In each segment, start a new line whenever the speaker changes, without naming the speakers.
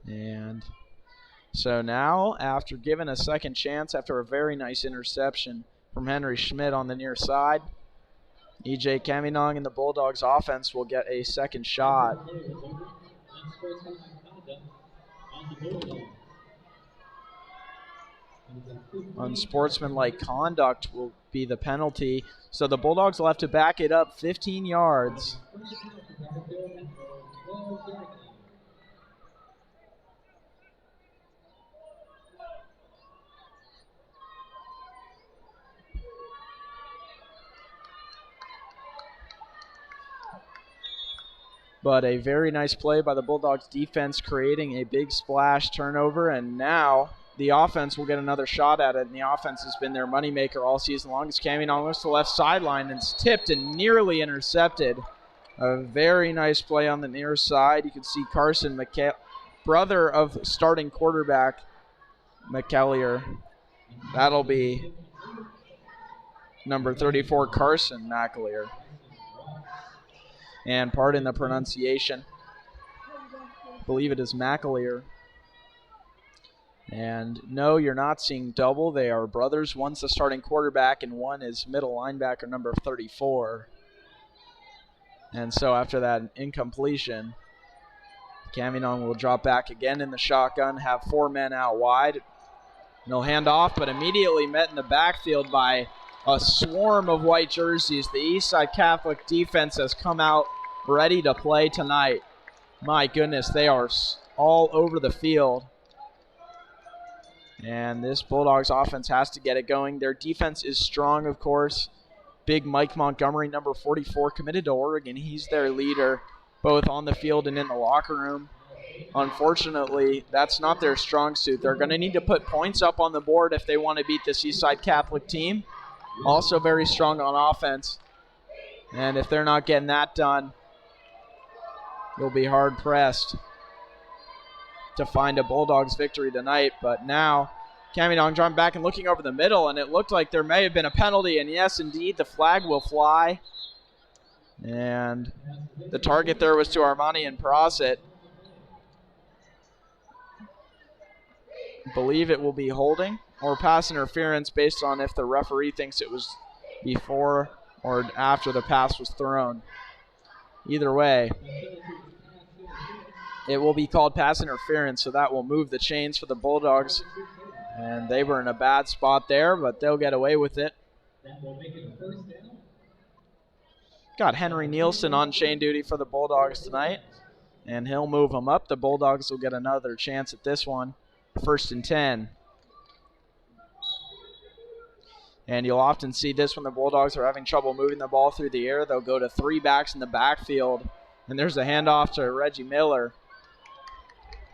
And so now, after giving a second chance after a very nice interception from Henry Schmidt on the near side, E.J. Caminong and the Bulldogs offense will get a second shot. Unsportsmanlike conduct will be the penalty. So the Bulldogs will have to back it up 15 yards. But a very nice play by the Bulldogs defense, creating a big splash turnover, and now the offense will get another shot at it, and the offense has been their moneymaker all season long. It's Caminong looks to the left sideline, and it's tipped and nearly intercepted. A very nice play on the near side. You can see Carson brother of starting quarterback McKellier. That'll be number 34, Carson McAleer. And pardon the pronunciation, I believe it is McAleer. And no, you're not seeing double. They are brothers. One's the starting quarterback and one is middle linebacker number 34. And so after that incompletion, Caminong will drop back again in the shotgun, have 4 men out wide. And they'll hand off, but immediately met in the backfield by a swarm of white jerseys. The Eastside Catholic defense has come out ready to play tonight. My goodness, they are all over the field. And this Bulldogs offense has to get it going. Their defense is strong, of course. Big Mike Montgomery, number 44, committed to Oregon. He's their leader, both on the field and in the locker room. Unfortunately, that's not their strong suit. They're going to need to put points up on the board if they want to beat this Eastside Catholic team. Also very strong on offense. And if they're not getting that done, they'll be hard-pressed to find a Bulldogs victory tonight. But now, Caminong drawing back and looking over the middle, and it looked like there may have been a penalty. And yes, indeed, the flag will fly. And the target there was to Armani and Prosit. I believe it will be holding or pass interference based on if the referee thinks it was before or after the pass was thrown. Either way, it will be called pass interference, so that will move the chains for the Bulldogs. And they were in a bad spot there, but they'll get away with it. Got Henry Nielsen on chain duty for the Bulldogs tonight, and he'll move them up. The Bulldogs will get another chance at this one. 1st and 10. And you'll often see this when the Bulldogs are having trouble moving the ball through the air. They'll go to 3 backs in the backfield. And there's a handoff to Reggie Miller,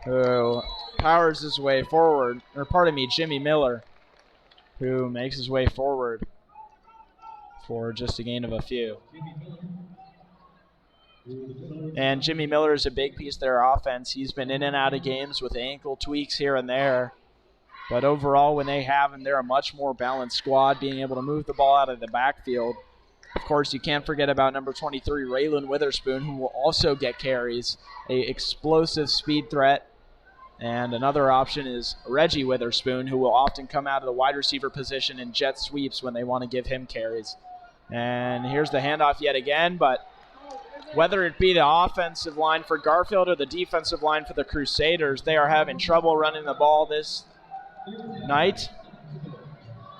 who powers his way forward. Or pardon me, Jimmy Miller, who makes his way forward for just a gain of a few. And Jimmy Miller is a big piece of their offense. He's been in and out of games with ankle tweaks here and there. But overall, when they have him, they're a much more balanced squad, being able to move the ball out of the backfield. Of course, you can't forget about number 23, Raylan Witherspoon, who will also get carries, a explosive speed threat. And another option is Reggie Witherspoon, who will often come out of the wide receiver position in jet sweeps when they want to give him carries. And here's the handoff yet again, but whether it be the offensive line for Garfield or the defensive line for the Crusaders, they are having trouble running the ball this night.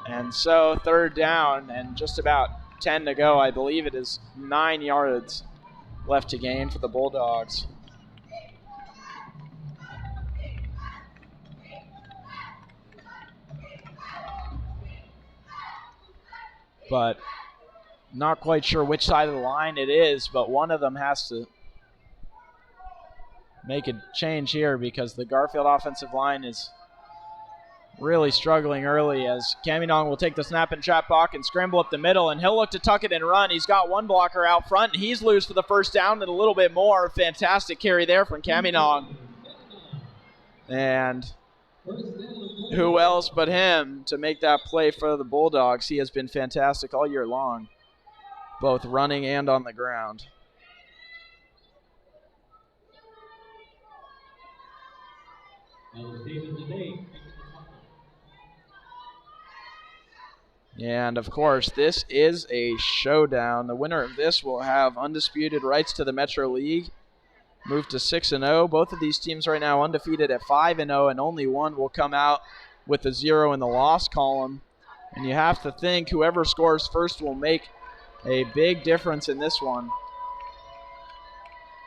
And so 3rd down and just about 10 to go. I believe it is 9 yards left to gain for the Bulldogs. But not quite sure which side of the line it is, but one of them has to make a change here because the Garfield offensive line is really struggling early, as Caminong will take the snap and trap back and scramble up the middle, and he'll look to tuck it and run. He's got one blocker out front, and he's loose for the 1st down and a little bit more. Fantastic carry there from Caminong. And who else but him to make that play for the Bulldogs? He has been fantastic all year long, both running and on the ground. And, of course, this is a showdown. The winner of this will have undisputed rights to the Metro League. Move to 6-0. Both of these teams right now undefeated at 5-0, and only one will come out with a 0 in the loss column. And you have to think whoever scores first will make a big difference in this one.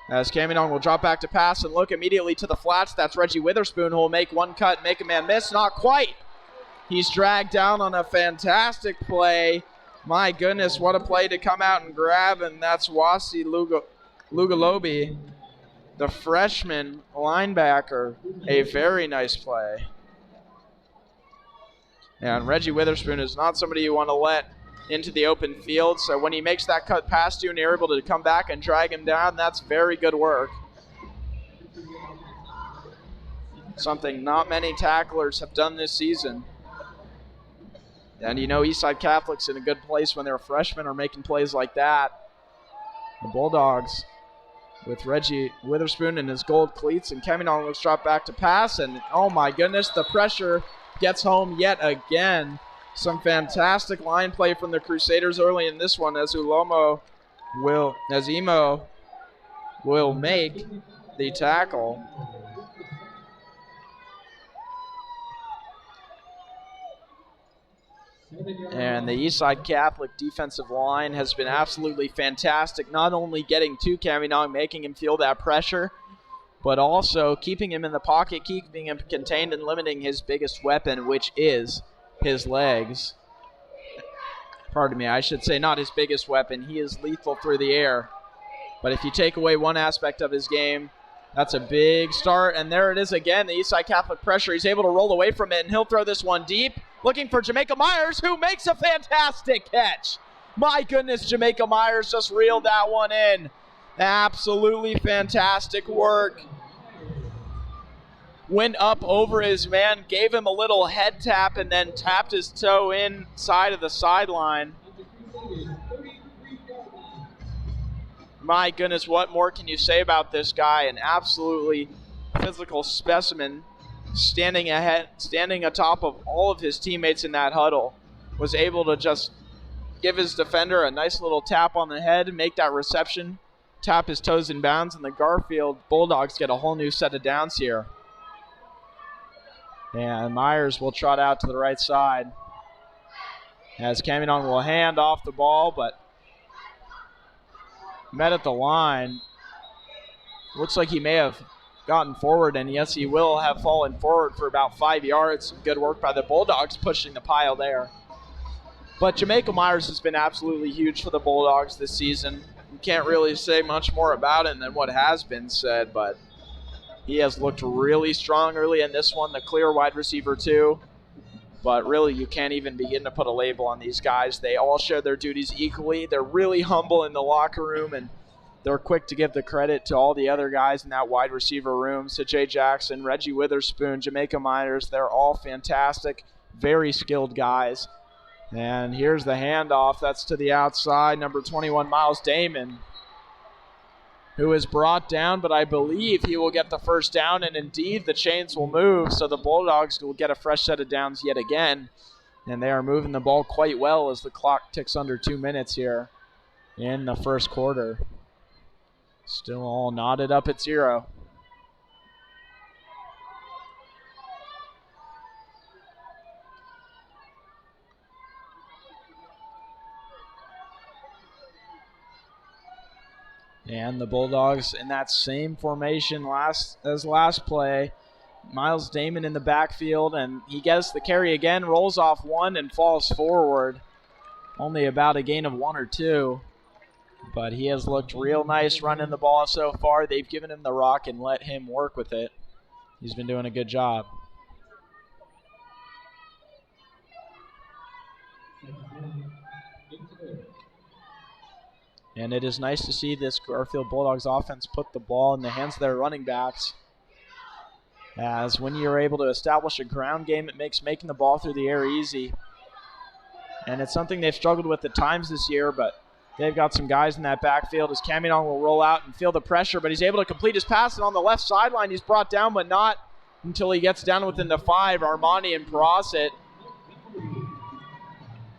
As Caminong will drop back to pass and look immediately to the flats. That's Reggie Witherspoon who will make one cut, make a man miss. Not quite. He's dragged down on a fantastic play. My goodness, what a play to come out and grab, and that's Wasi Lugalobi, the freshman linebacker. A very nice play. And Reggie Witherspoon is not somebody you want to let into the open field, so when he makes that cut past you and you're able to come back and drag him down, that's very good work. Something not many tacklers have done this season. And you know Eastside Catholic's in a good place when they're freshmen are making plays like that. The Bulldogs with Reggie Witherspoon in his gold cleats, and Caminong looks drop back to pass, and oh my goodness, the pressure gets home yet again. Some fantastic line play from the Crusaders early in this one as Emo will make the tackle. And the Eastside Catholic defensive line has been absolutely fantastic, not only getting to Caminong, making him feel that pressure, but also keeping him in the pocket, keeping him contained and limiting his biggest weapon, which is his legs. Pardon me, I should say not his biggest weapon. He is lethal through the air. But if you take away one aspect of his game, that's a big start. And there it is again, the Eastside Catholic pressure. He's able to roll away from it, and he'll throw this one deep, looking for Jamaica Myers, who makes a fantastic catch. My goodness, Jamaica Myers just reeled that one in. Absolutely fantastic work. Went up over his man, gave him a little head tap, and then tapped his toe inside of the sideline. My goodness, what more can you say about this guy? An absolutely physical specimen, standing atop of all of his teammates in that huddle. Was able to just give his defender a nice little tap on the head, make that reception, tap his toes in bounds, and the Garfield Bulldogs get a whole new set of downs here. And Myers will trot out to the right side as Caminong will hand off the ball, but met at the line. Looks like he may have gotten forward, and yes, he will have fallen forward for about 5 yards. Good work by the Bulldogs pushing the pile there. But Jamaica Myers has been absolutely huge for the Bulldogs this season. You can't really say much more about him than what has been said, but he has looked really strong early in this one, the clear wide receiver too. But really, you can't even begin to put a label on these guys. They all share their duties equally. They're really humble in the locker room, and they're quick to give the credit to all the other guys in that wide receiver room. So Jay Jackson, Reggie Witherspoon, Jamaica Myers, they're all fantastic, very skilled guys. And here's the handoff. That's to the outside, number 21, Miles Damon, who is brought down, but I believe he will get the first down, and indeed the chains will move, so the Bulldogs will get a fresh set of downs yet again. And they are moving the ball quite well as the clock ticks under 2 minutes here in the first quarter. Still all knotted up at 0. And the Bulldogs in that same formation as last play. Miles Damon in the backfield, and he gets the carry again, rolls off one and falls forward. Only about a gain of 1 or 2. But he has looked real nice running the ball so far. They've given him the rock and let him work with it. He's been doing a good job. And it is nice to see this Garfield Bulldogs offense put the ball in the hands of their running backs. As when you're able to establish a ground game, it makes making the ball through the air easy. And it's something they've struggled with at times this year, but they've got some guys in that backfield as Caminong will roll out and feel the pressure, but he's able to complete his pass, and on the left sideline he's brought down but not until he gets down within the 5. Armani and Prosit.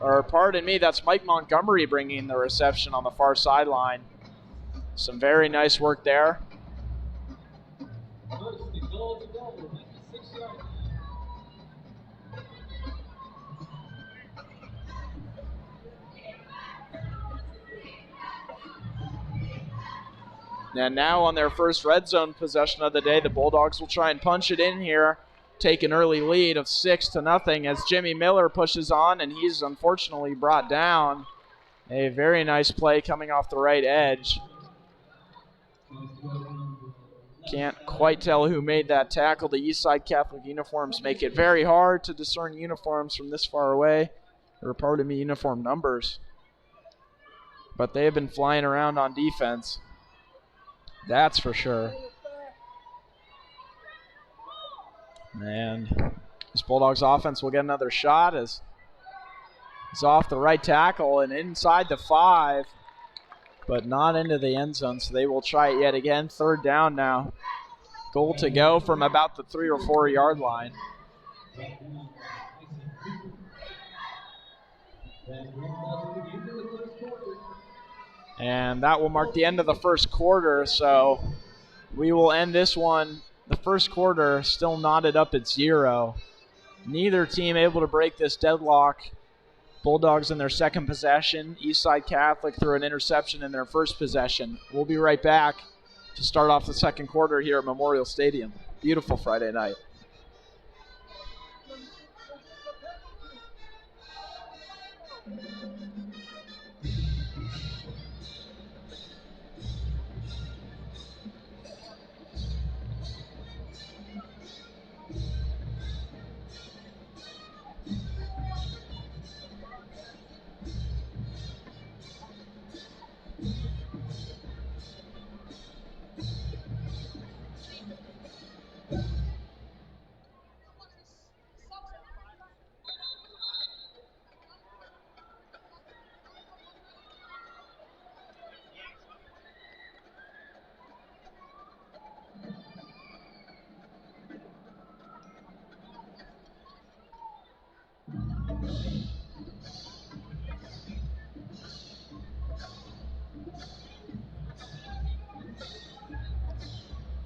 Or pardon me, that's Mike Montgomery bringing the reception on the far sideline. Some very nice work there. And now on their first red zone possession of the day, the Bulldogs will try and punch it in here, take an early lead of 6-0 as Jimmy Miller pushes on, and he's unfortunately brought down. A very nice play coming off the right edge. Can't quite tell who made that tackle. The Eastside Catholic uniforms make it very hard to discern uniforms from this far away, or pardon me, uniform numbers. But they have been flying around on defense. That's for sure. And this Bulldogs offense will get another shot as it's off the right tackle and inside the 5, but not into the end zone, so they will try it yet again. 3rd down now. Goal to go from about the 3 or 4 yard line. And that will mark the end of the first quarter, so we will end this one. The first quarter still knotted up at 0. Neither team able to break this deadlock. Bulldogs in their second possession. Eastside Catholic threw an interception in their first possession. We'll be right back to start off the second quarter here at Memorial Stadium. Beautiful Friday night.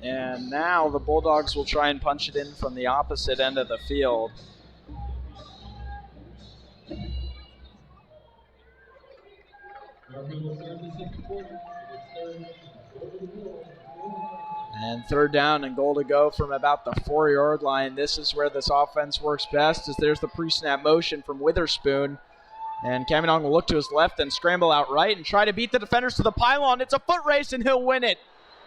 And now the Bulldogs will try and punch it in from the opposite end of the field. And 3rd down and goal to go from about the 4 yard line. This is where this offense works best, as there's the pre-snap motion from Witherspoon. And Caminong will look to his left and scramble out right and try to beat the defenders to the pylon. It's a foot race and he'll win it.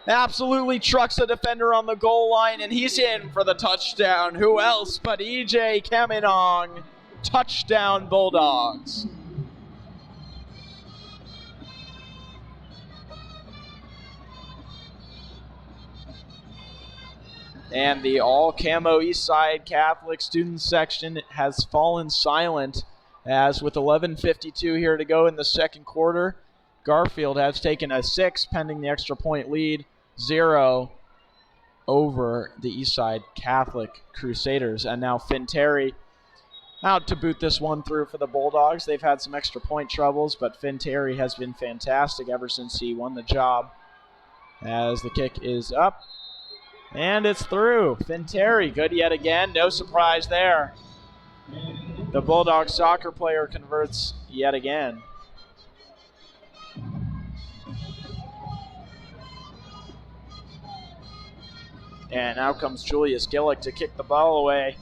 Absolutely trucks the defender on the goal line, and he's in for the touchdown. Who else but E.J. Caminong? Touchdown Bulldogs. And the all-camo Eastside Catholic student section has fallen silent, as with 11:52 here to go in the second quarter, Garfield has taken a 6 pending the extra point lead, 0 over the Eastside Catholic Crusaders. And now Finn Terry out to boot this one through for the Bulldogs. They've had some extra point troubles, but Finn Terry has been fantastic ever since he won the job, as the kick is up. And it's through. Finn Terry, good yet again. No surprise there. The Bulldog soccer player converts yet again. And now comes Julius Gillick to kick the ball away.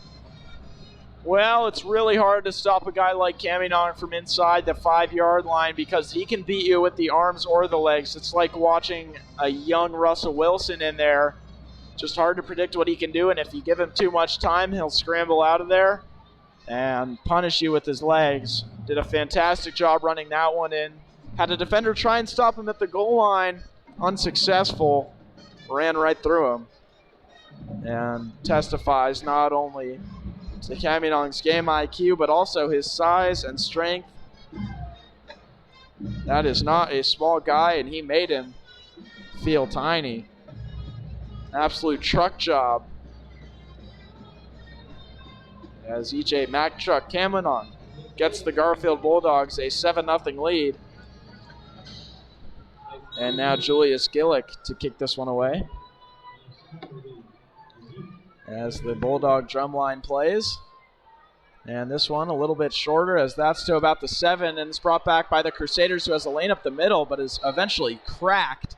Well, it's really hard to stop a guy like Caminong from inside the 5 yard line, because he can beat you with the arms or the legs. It's like watching a young Russell Wilson in there. Just hard to predict what he can do, and if you give him too much time, he'll scramble out of there and punish you with his legs. Did a fantastic job running that one in. Had a defender try and stop him at the goal line. Unsuccessful. Ran right through him. And testifies not only to Caminong's game IQ, but also his size and strength. That is not a small guy, and he made him feel tiny. Absolute truck job as EJ Mack Truck Kamenon gets the Garfield Bulldogs a 7-0 lead. And now Julius Gillick to kick this one away as the Bulldog drumline plays. And this one a little bit shorter as that's to about the 7, and it's brought back by the Crusaders, who has a lane up the middle but is eventually cracked.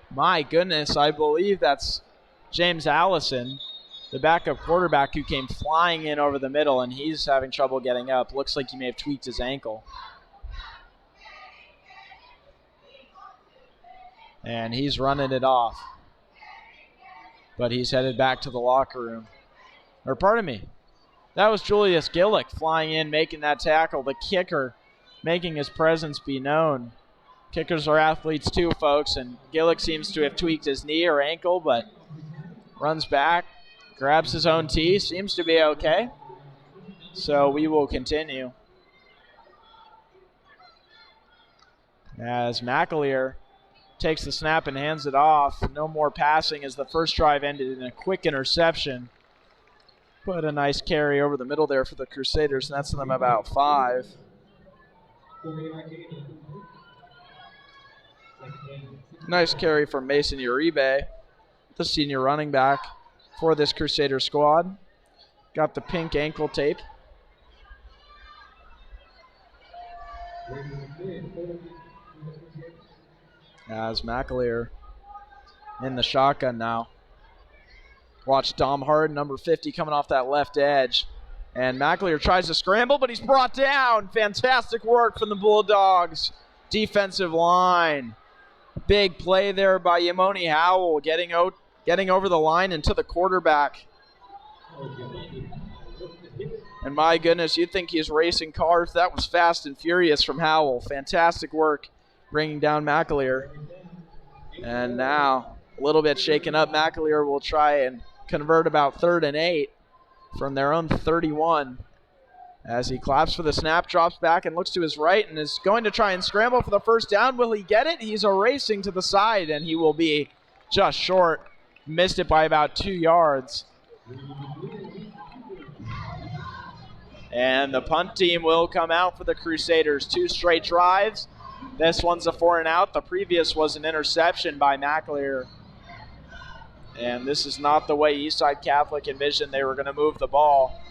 My goodness, I believe that's James Allison, the backup quarterback, who came flying in over the middle, and he's having trouble getting up. Looks like he may have tweaked his ankle. And he's running it off. But he's headed back to the locker room. Or pardon me, that was Julius Gillick flying in, making that tackle. The kicker making his presence be known. Kickers are athletes too, folks, and Gillick seems to have tweaked his knee or ankle, but runs back, grabs his own tee, seems to be okay. So we will continue. As McAleer takes the snap and hands it off. No more passing as the first drive ended in a quick interception. Put a nice carry over the middle there for the Crusaders, and that's them about 5. Nice carry from Mason Uribe, the senior running back for this Crusader squad. Got the pink ankle tape. As McAleer in the shotgun now. Watch Dom Hard, number 50, coming off that left edge. And McAleer tries to scramble, but he's brought down. Fantastic work from the Bulldogs defensive line. Big play there by Yamoni Howell, getting over the line and to the quarterback. And my goodness, you'd think he's racing cars. That was fast and furious from Howell. Fantastic work bringing down McAleer. And now, a little bit shaken up, McAleer will try and convert about 3rd and 8 from their own 31. As he claps for the snap, drops back and looks to his right and is going to try and scramble for the first down. Will he get it? He's racing to the side, and he will be just short. Missed it by about 2 yards. And the punt team will come out for the Crusaders. 2 straight drives. This one's a 4 and out. The previous was an interception by McAleer. And this is not the way Eastside Catholic envisioned they were going to move the ball.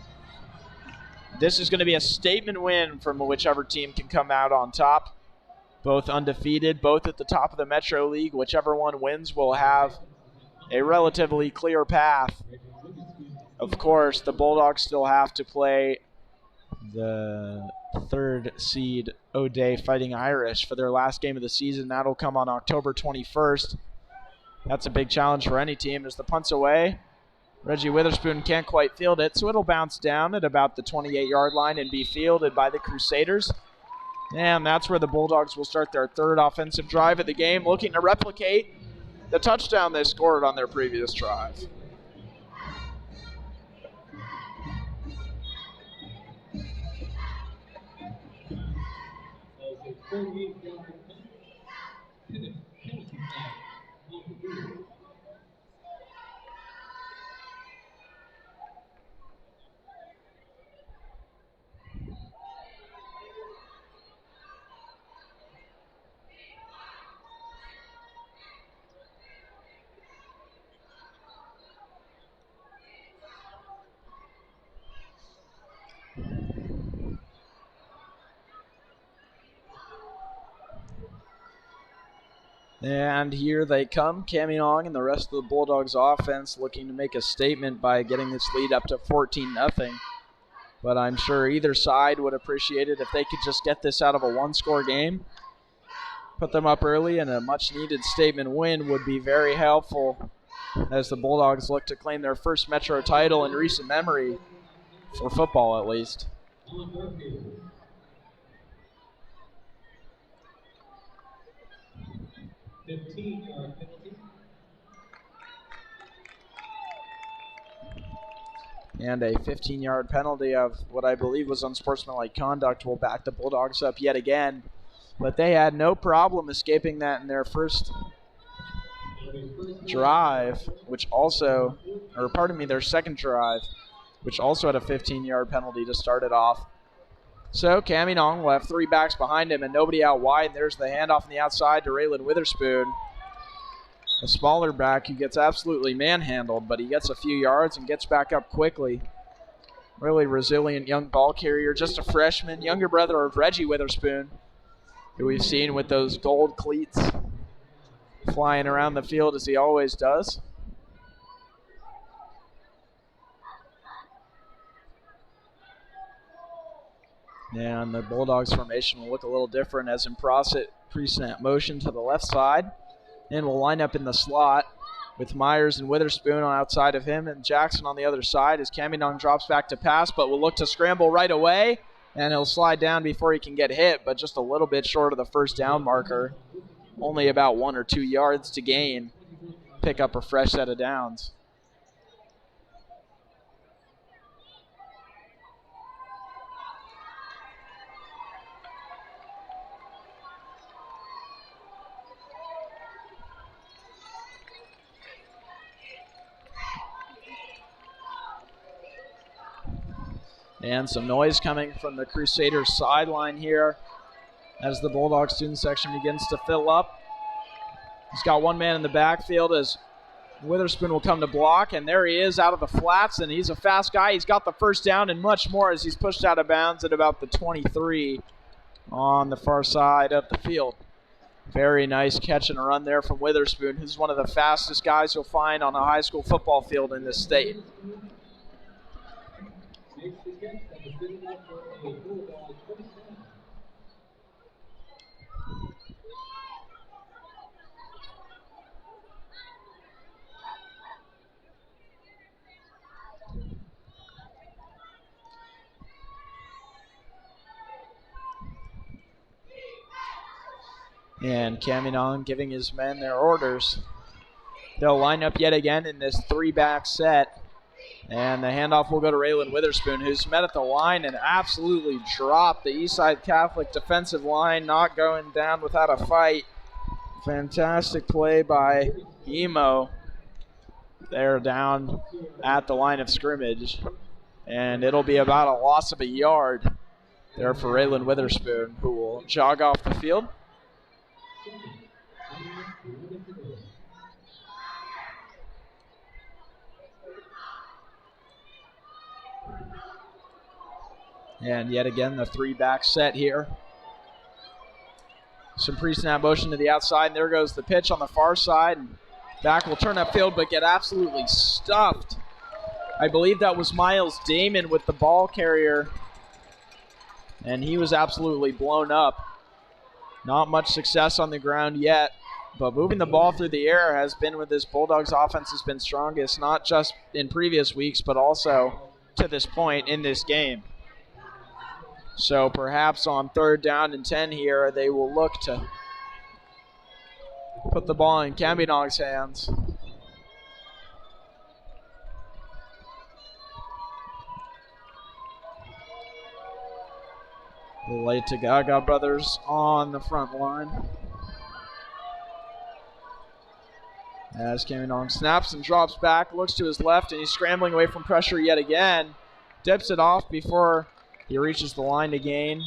This is going to be a statement win from whichever team can come out on top. Both undefeated, both at the top of the Metro League. Whichever one wins will have a relatively clear path. Of course, the Bulldogs still have to play the 3rd seed O'Day Fighting Irish for their last game of the season. That'll come on October 21st. That's a big challenge for any team as the punt's away. Reggie Witherspoon can't quite field it, so it'll bounce down at about the 28-yard line and be fielded by the Crusaders. And that's where the Bulldogs will start their 3rd offensive drive of the game, looking to replicate the touchdown they scored on their previous drive. And here they come, Kamenon and the rest of the Bulldogs offense looking to make a statement by getting this lead up to 14-0. But I'm sure either side would appreciate it if they could just get this out of a 1-score game. Put them up early, and a much-needed statement win would be very helpful as the Bulldogs look to claim their first Metro title in recent memory, for football at least. And a 15-yard penalty of what I believe was unsportsmanlike conduct will back the Bulldogs up yet again. But they had no problem escaping that in their first drive, their second drive, which also had a 15-yard penalty to start it off. So Cammy Nong will have 3 backs behind him and nobody out wide. There's the handoff on the outside to Raylan Witherspoon. A smaller back who gets absolutely manhandled, but he gets a few yards and gets back up quickly. Really resilient young ball carrier, just a freshman, younger brother of Reggie Witherspoon, who we've seen with those gold cleats flying around the field as he always does. And the Bulldogs formation will look a little different as in pre-snap motion to the left side. And will line up in the slot with Myers and Witherspoon on outside of him and Jackson on the other side as Cammy Nong drops back to pass, but will look to scramble right away. And he'll slide down before he can get hit, but just a little bit short of the first down marker. Only about 1 or 2 yards to gain. Pick up a fresh set of downs. And some noise coming from the Crusaders sideline here as the Bulldog student section begins to fill up. He's got one man in the backfield as Witherspoon will come to block, and there he is out of the flats, and he's a fast guy. He's got the first down and much more as he's pushed out of bounds at about the 23 on the far side of the field. Very nice catch and a run there from Witherspoon, who's one of the fastest guys you'll find on a high school football field in this state. And Cammy Nong giving his men their orders. They'll line up yet again in this 3-back set. And the handoff will go to Raylan Witherspoon, who's met at the line and absolutely dropped the Eastside Catholic defensive line, not going down without a fight. Fantastic play by Emo. They're down at the line of scrimmage. And it'll be about a loss of a yard there for Raylan Witherspoon, who will jog off the field. And yet again, the 3-back set here. Some pre-snap motion to the outside, and there goes the pitch on the far side. And back will turn upfield, but get absolutely stuffed. I believe that was Miles Damon with the ball carrier, and he was absolutely blown up. Not much success on the ground yet, but moving the ball through the air has been where this Bulldogs offense has been strongest, not just in previous weeks, but also to this point in this game. So perhaps on 3rd down and 10 here, they will look to put the ball in Cammy Nong's hands. The late to Gaga brothers on the front line. As Cammy Nong snaps and drops back, looks to his left, and he's scrambling away from pressure yet again. Dips it off before he reaches the line to gain,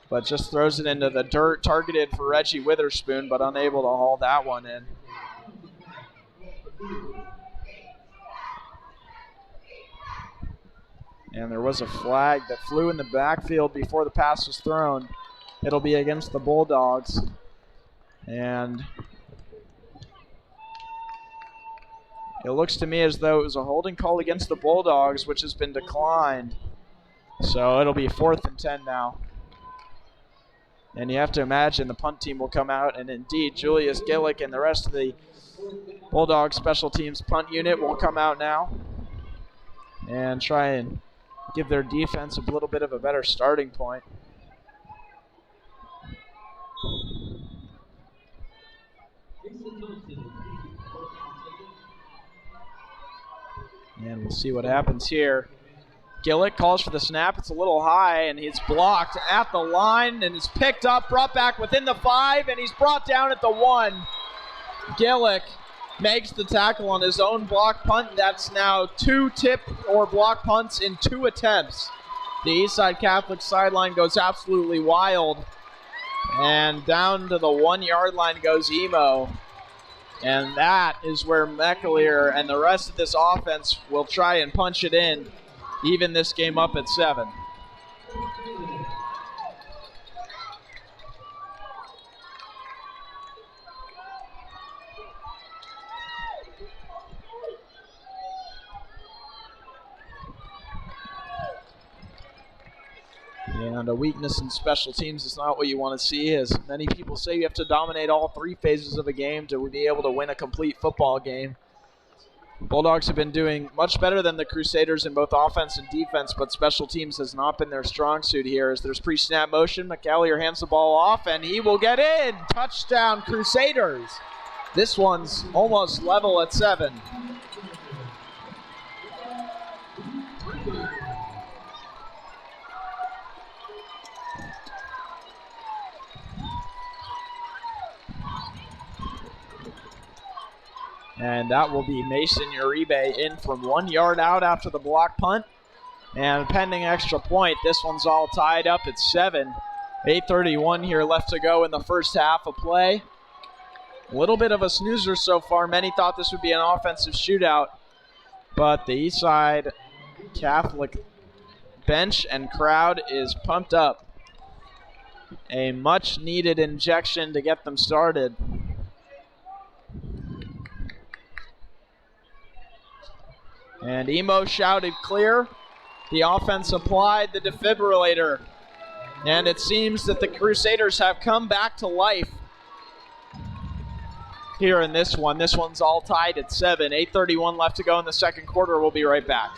but just throws it into the dirt, targeted for Reggie Witherspoon, but unable to haul that one in. And there was a flag that flew in the backfield before the pass was thrown. It'll be against the Bulldogs. And it looks to me as though it was a holding call against the Bulldogs, which has been declined. So it'll be 4th and 10 now. And you have to imagine the punt team will come out, and indeed Julius Gillick and the rest of the Bulldogs special teams punt unit will come out now and try and give their defense a little bit of a better starting point. And we'll see what happens here. Gillick calls for the snap. It's a little high, and he's blocked at the line, and is picked up, brought back within the 5, and he's brought down at the 1. Gillick makes the tackle on his own block punt. That's now 2 tip or block punts in 2 attempts. The Eastside Catholic sideline goes absolutely wild. And down to the 1 yard line goes Emo. And that is where McAleer and the rest of this offense will try and punch it in, even this game up at 7. And a weakness in special teams is not what you want to see. As many people say, you have to dominate all 3 phases of a game to be able to win a complete football game. Bulldogs have been doing much better than the Crusaders in both offense and defense, but special teams has not been their strong suit here. As there's pre-snap motion, McAleer hands the ball off, and he will get in. Touchdown, Crusaders. This one's almost level at 7. And that will be Mason Uribe in from 1 yard out after the block punt. And pending extra point, this one's all tied up at 7. 8:31 here left to go in the first half of play. A little bit of a snoozer so far. Many thought this would be an offensive shootout. But the Eastside Catholic bench and crowd is pumped up. A much needed injection to get them started. And Emo shouted clear. The offense applied the defibrillator. And it seems that the Crusaders have come back to life here in this one. This one's all tied at 7. 8:31 left to go in the second quarter. We'll be right back.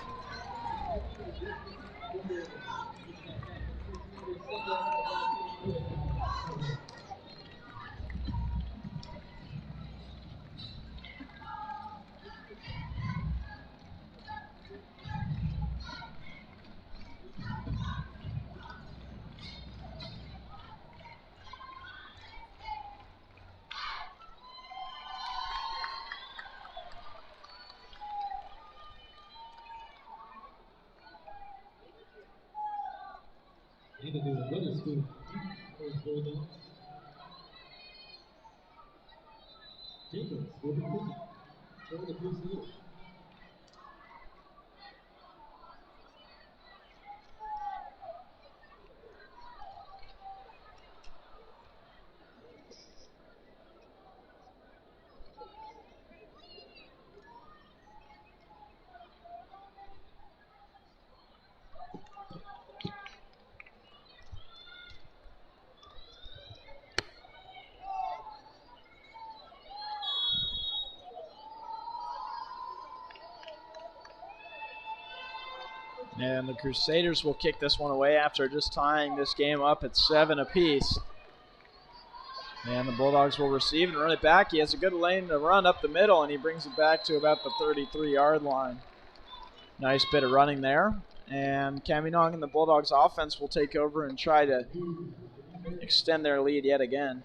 And the Crusaders will kick this one away after just tying this game up at 7 apiece. And the Bulldogs will receive and run it back. He has a good lane to run up the middle, and he brings it back to about the 33-yard line. Nice bit of running there. And Caminong and the Bulldogs offense will take over and try to extend their lead yet again.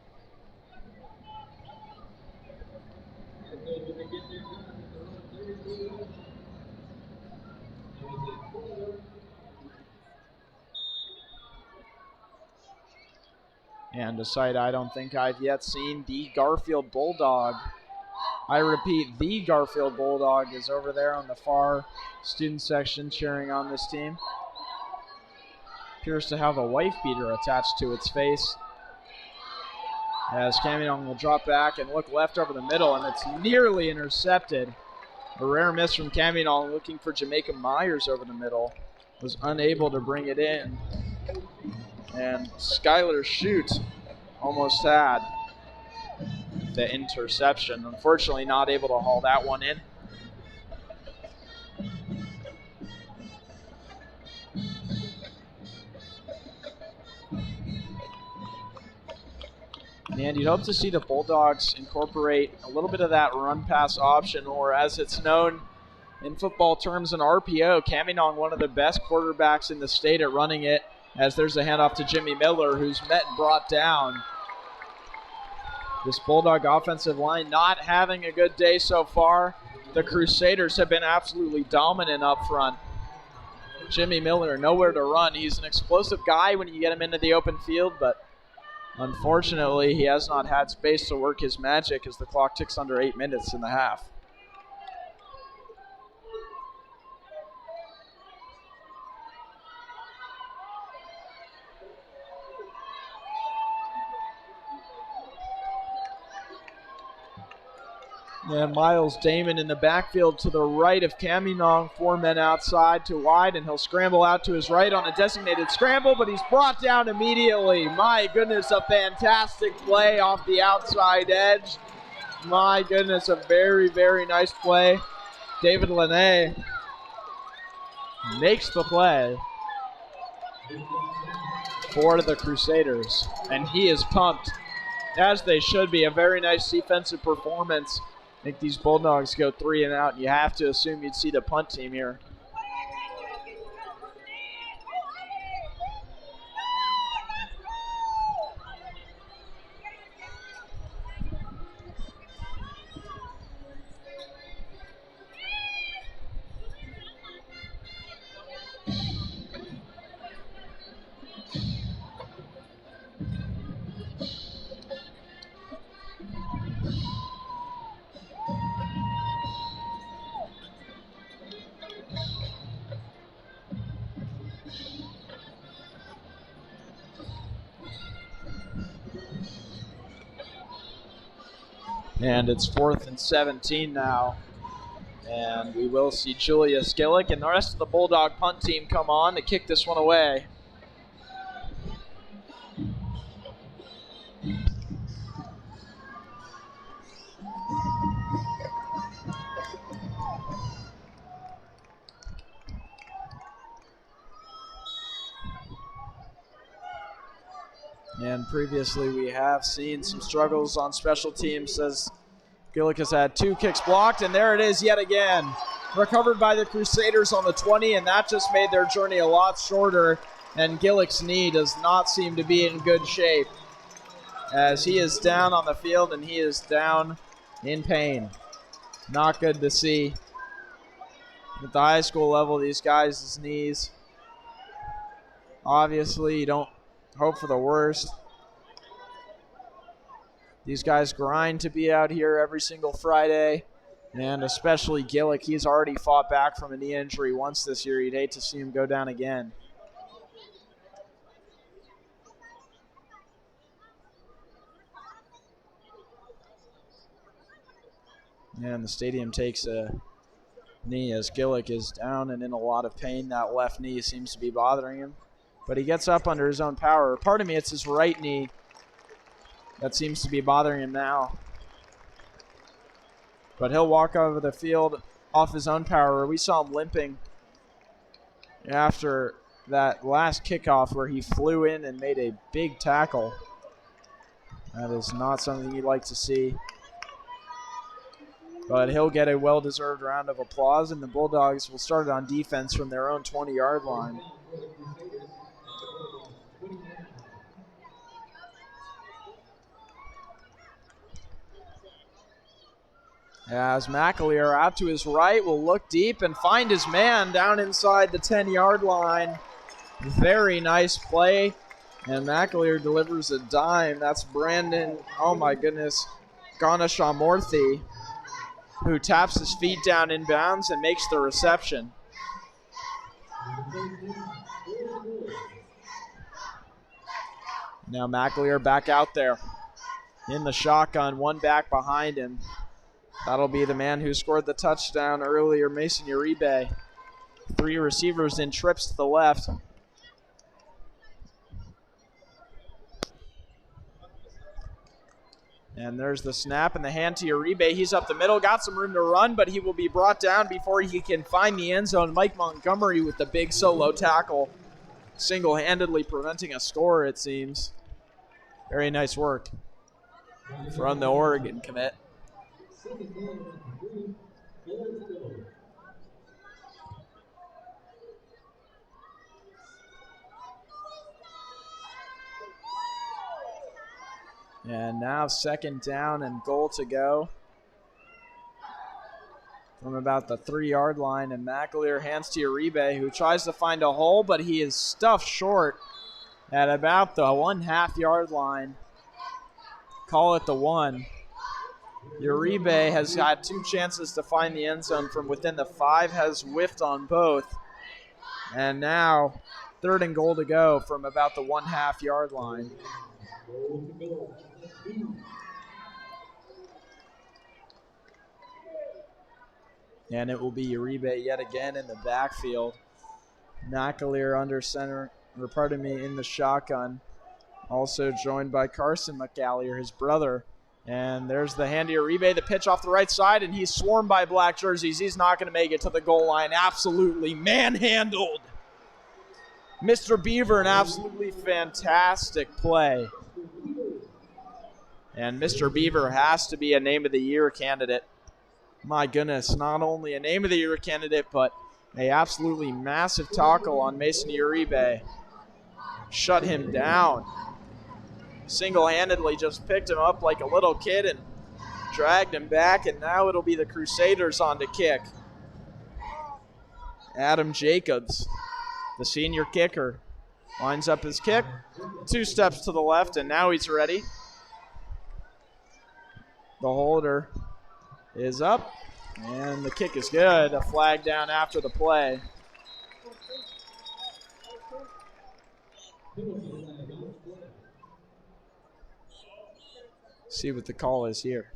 And a sight I don't think I've yet seen, the Garfield Bulldog. I repeat, the Garfield Bulldog is over there on the far student section cheering on this team. Appears to have a wife beater attached to its face. As Caminong will drop back and look left over the middle, and it's nearly intercepted. A rare miss from Caminong, looking for Jamaica Myers over the middle. Was unable to bring it in. And Skylar Shute almost had the interception. Unfortunately, not able to haul that one in. And you'd hope to see the Bulldogs incorporate a little bit of that run-pass option, or as it's known in football terms, an RPO. Caminong, one of the best quarterbacks in the state at running it, as there's a handoff to Jimmy Miller, who's met and brought down This Bulldog offensive line not having a good day so far. The Crusaders have been absolutely dominant up front. Jimmy Miller, nowhere to run. He's an explosive guy when you get him into the open field, but unfortunately he has not had space to work his magic as the clock ticks under 8 minutes in the half. And Miles Damon in the backfield to the right of Caminong. 4 men outside to wide, and he'll scramble out to his right on a designated scramble, but he's brought down immediately. My goodness, a fantastic play off the outside edge. My goodness, a very, very nice play. David Lene makes the play for the Crusaders, and he is pumped, as they should be. A very nice defensive performance. I think these Bulldogs go 3 and out, and you have to assume you'd see the punt team here. And it's 4th and 17 now. And we will see Julius Gillick and the rest of the Bulldog punt team come on to kick this one away. And previously we have seen some struggles on special teams as Gillick has had 2 kicks blocked, and there it is yet again. Recovered by the Crusaders on the 20, and that just made their journey a lot shorter, and Gillick's knee does not seem to be in good shape as he is down on the field and he is down in pain. Not good to see. At the high school level, these guys' knees, obviously you don't hope for the worst. These guys grind to be out here every single Friday, and especially Gillick. He's already fought back from a knee injury once this year. You'd hate to see him go down again. And the stadium takes a knee as Gillick is down and in a lot of pain. That left knee seems to be bothering him, but he gets up under his own power. Pardon me, it's his right knee that seems to be bothering him now. But he'll walk over the field off his own power. We saw him limping after that last kickoff where he flew in and made a big tackle. That is not something you'd like to see. But he'll get a well-deserved round of applause, and the Bulldogs will start on defense from their own 20-yard line. As McAleer out to his right will look deep and find his man down inside the 10-yard line. Very nice play. And McAleer delivers a dime. That's Brandon, oh my goodness, Ganashamurthy, who taps his feet down in bounds and makes the reception. Now McAleer back out there in the shotgun, one back behind him. That'll be the man who scored the touchdown earlier, Mason Uribe. 3 receivers in trips to the left. And there's the snap and the hand to Uribe. He's up the middle, got some room to run, but he will be brought down before he can find the end zone. Mike Montgomery with the big solo tackle, single-handedly preventing a score, it seems. Very nice work from the Oregon commit. And now 2nd down and goal to go from about the 3-yard line. And McAleer hands to Uribe, who tries to find a hole, but he is stuffed short at about the 1/2 yard line. Call it the 1. Uribe has had 2 chances to find the end zone from within the 5, has whiffed on both. And now 3rd and goal to go from about the 1/2 yard line. And it will be Uribe yet again in the backfield. McAleer under center, or pardon me, in the shotgun. Also joined by Carson McAleer, his brother. And there's the handy Uribe, the pitch off the right side, and he's swarmed by black jerseys. He's not going to make it to the goal line. Absolutely manhandled. Mr. Beaver, an absolutely fantastic play. And Mr. Beaver has to be a Name of the Year candidate. My goodness, not only a Name of the Year candidate, but a absolutely massive tackle on Mason Uribe. Shut him down. Single-handedly just picked him up like a little kid and dragged him back, and now it'll be the Crusaders on to kick. Adam Jacobs, the senior kicker, lines up his kick, 2 steps to the left, and now he's ready. The holder is up, and the kick is good. A flag down after the play. See what the call is here.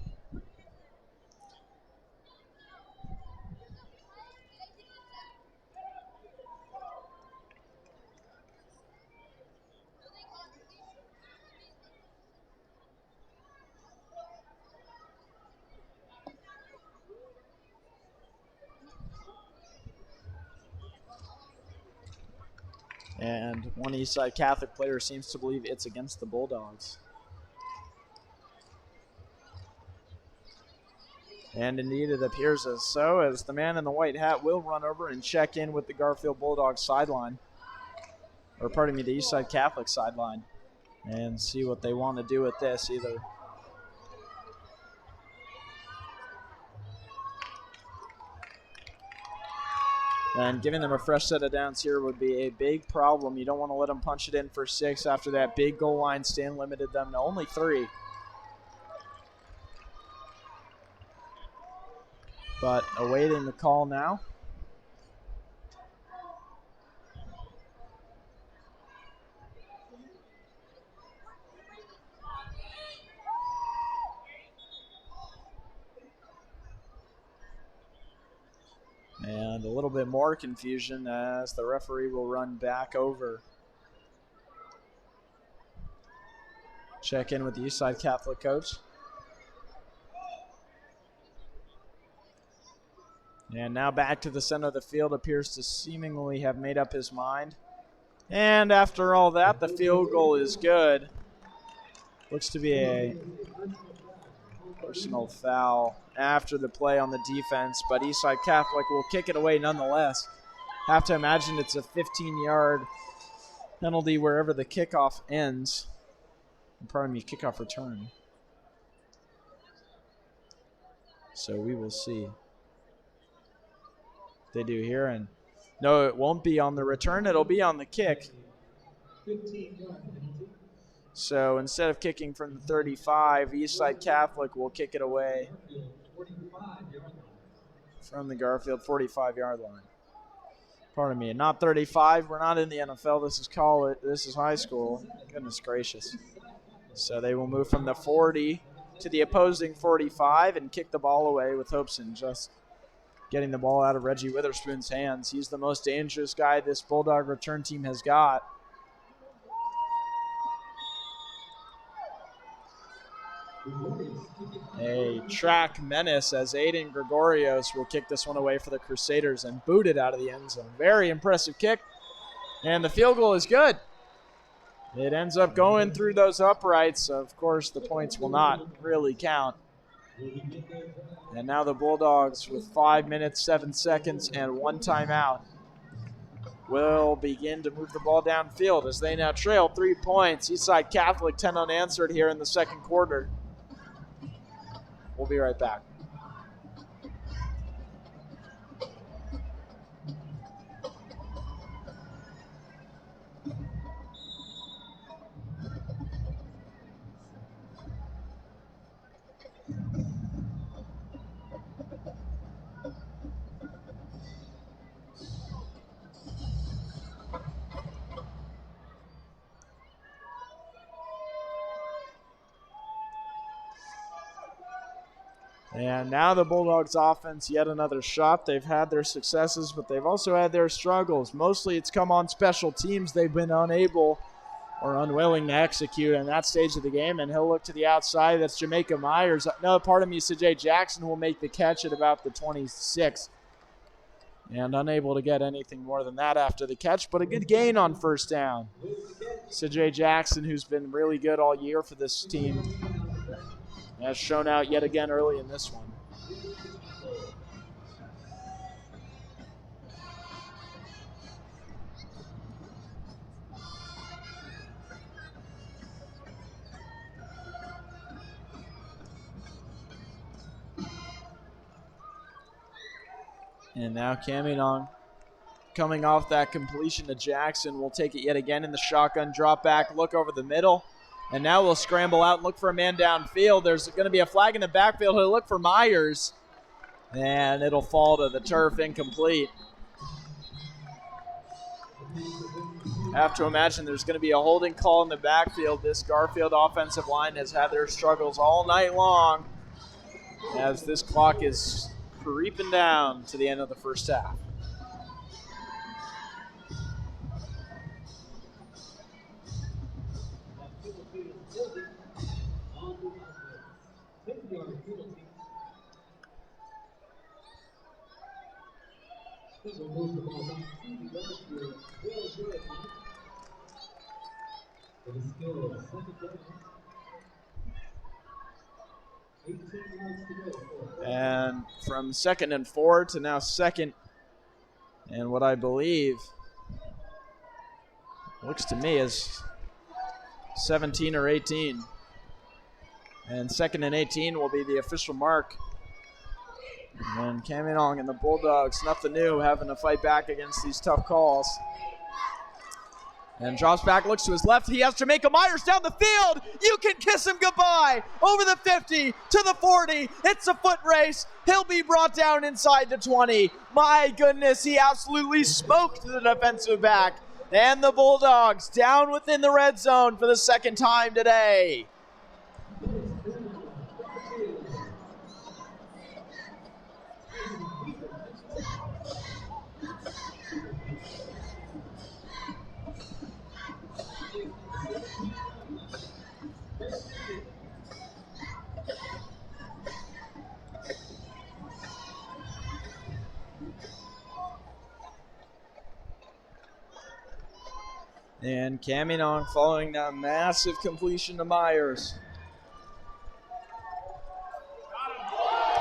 And one Eastside Catholic player seems to believe it's against the Bulldogs. And indeed it appears as so, as the man in the white hat will run over and check in with the Garfield Bulldogs sideline. Or pardon me, the Eastside Catholic sideline. And see what they want to do with this either. And giving them a fresh set of downs here would be a big problem. You don't want to let them punch it in for 6 after that big goal line stand limited them to only 3. But awaiting the call now. And a little bit more confusion as the referee will run back over. Check in with the Eastside Catholic coach. And now back to the center of the field, appears to seemingly have made up his mind. And after all that, the field goal is good. Looks to be a personal foul after the play on the defense, but Eastside Catholic will kick it away nonetheless. Have to imagine it's a 15-yard penalty wherever the kickoff ends. Pardon me, kickoff return. So we will see. They do here, and no, it won't be on the return. It'll be on the kick. So instead of kicking from the 35, Eastside Catholic will kick it away from the Garfield 45-yard line. Pardon me, not 35. We're not in the NFL. This is college. This is high school. Goodness gracious. So they will move from the 40 to the opposing 45 and kick the ball away with hopes in just getting the ball out of Reggie Witherspoon's hands. He's the most dangerous guy this Bulldog return team has got. A track menace as Aiden Gregorios will kick this one away for the Crusaders and boot it out of the end zone. Very impressive kick. And the field goal is good. It ends up going through those uprights. Of course, the points will not really count. And now the Bulldogs with 5 minutes, 7 seconds, and 1 timeout will begin to move the ball downfield as they now trail 3 points. Eastside Catholic 10 unanswered here in the second quarter. We'll be right back. And now the Bulldogs offense, yet another shot. They've had their successes, but they've also had their struggles. Mostly it's come on special teams. They've been unable or unwilling to execute in that stage of the game. And he'll look to the outside. That's Jamaica Myers. No, pardon me, CJ Jackson will make the catch at about the 26. And unable to get anything more than that after the catch, but a good gain on first down. CJ Jackson, who's been really good all year for this team, has shown out yet again early in this one. And now Caminong, coming off that completion to Jackson, will take it yet again in the shotgun drop back, look over the middle. And now we'll scramble out and look for a man downfield. There's going to be a flag in the backfield. He'll look for Myers. And it'll fall to the turf, incomplete. I have to imagine there's going to be a holding call in the backfield. This Garfield offensive line has had their struggles all night long as this clock is creeping down to the end of the first half. And from 2nd and 4 to now 2nd and what I believe looks to me is 17 or 18. And 2nd and 18 will be the official mark. And Caminong and the Bulldogs, nothing new, having to fight back against these tough calls. And drops back, looks to his left. He has Jamaica Myers down the field. You can kiss him goodbye. Over the 50 to the 40. It's a foot race. He'll be brought down inside the 20. My goodness, he absolutely smoked the defensive back. And the Bulldogs down within the red zone for the second time today. And Caminong following that massive completion to Myers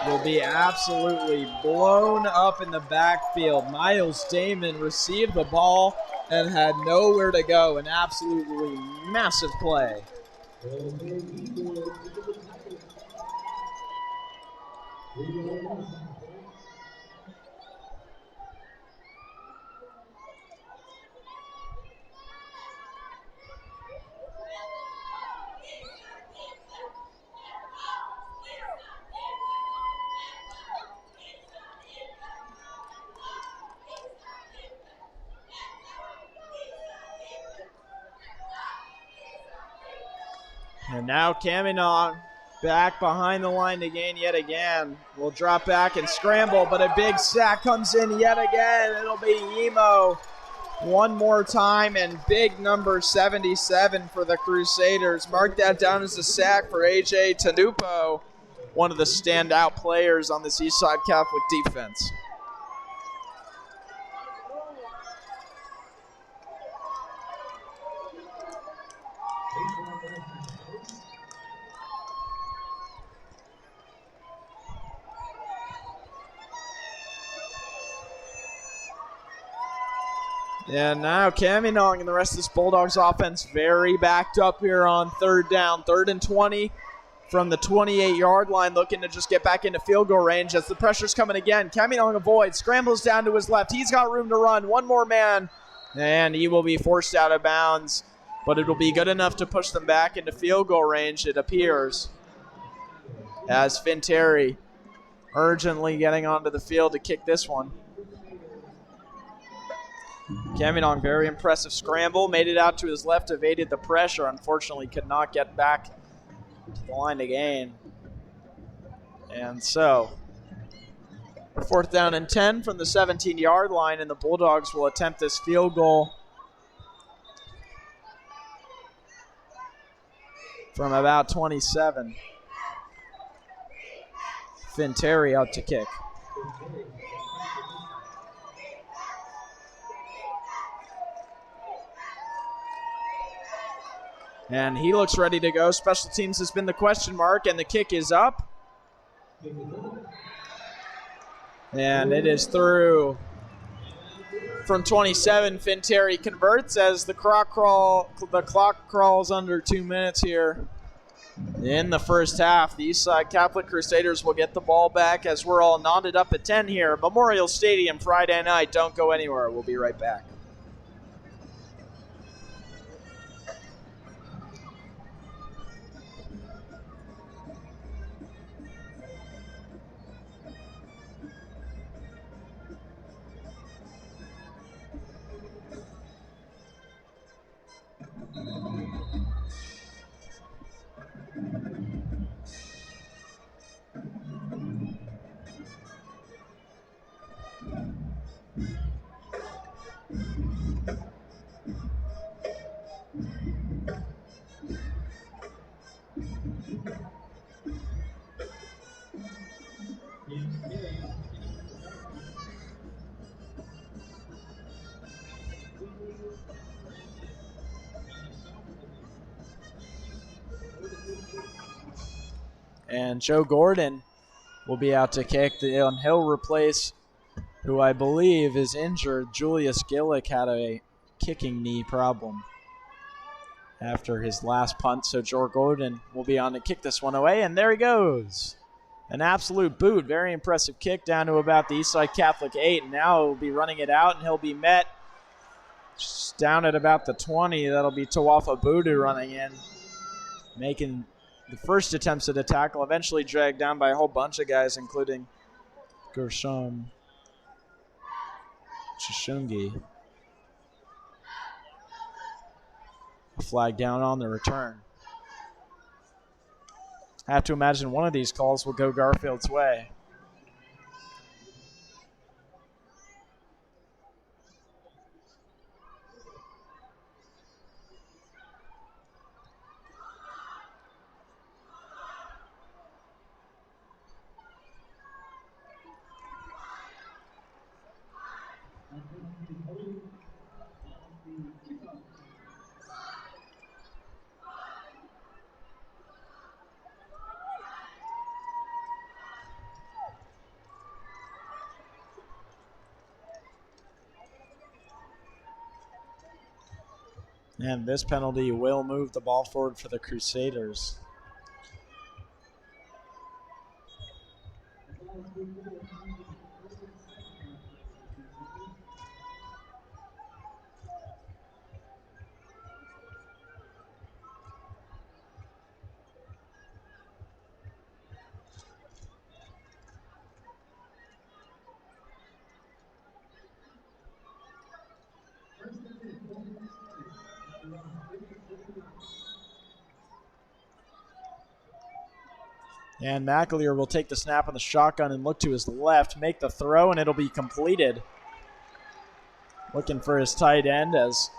will be absolutely blown up in the backfield. Miles Damon received the ball and had nowhere to go. An absolutely massive play. And now Caminong back behind the line to gain yet again. Will drop back and scramble, but a big sack comes in yet again. It'll be Emo one more time, and big number 77 for the Crusaders. Mark that down as a sack for A.J. Tanupo, one of the standout players on this Eastside Catholic defense. And now Caminong and the rest of this Bulldogs offense very backed up here on third down. 3rd and 20 from the 28-yard line, looking to just get back into field goal range as the pressure's coming again. Caminong avoids, scrambles down to his left. He's got room to run. One more man, and he will be forced out of bounds. But it'll be good enough to push them back into field goal range, it appears, as Finteri urgently getting onto the field to kick this one. Caminong, very impressive scramble, made it out to his left, evaded the pressure, unfortunately could not get back to the line to gain. And so, 4th down and 10 from the 17-yard line, and the Bulldogs will attempt this field goal from about 27. Finteri out to kick. And he looks ready to go. Special teams has been the question mark, and the kick is up. And it is through from 27. Finteri converts as the clock crawls under 2 minutes here in the first half. The Eastside Catholic Crusaders will get the ball back as we're all knotted up at 10 here. Memorial Stadium Friday night. Don't go anywhere. We'll be right back. And Joe Gordon will be out to kick. And he'll replace, who I believe is injured. Julius Gillick had a kicking knee problem after his last punt. So Joe Gordon will be on to kick this one away. And there he goes. An absolute boot. Very impressive kick down to about the Eastside Catholic 8. And now he'll be running it out, and he'll be met just down at about the 20. That'll be Tawafa Budu running in, making the first attempts at a tackle, eventually dragged down by a whole bunch of guys, including Gershom Chishungi. Flag down on the return. I have to imagine one of these calls will go Garfield's way. And this penalty will move the ball forward for the Crusaders. And McAleer will take the snap on the shotgun and look to his left, make the throw, and it'll be completed. Looking for his tight end as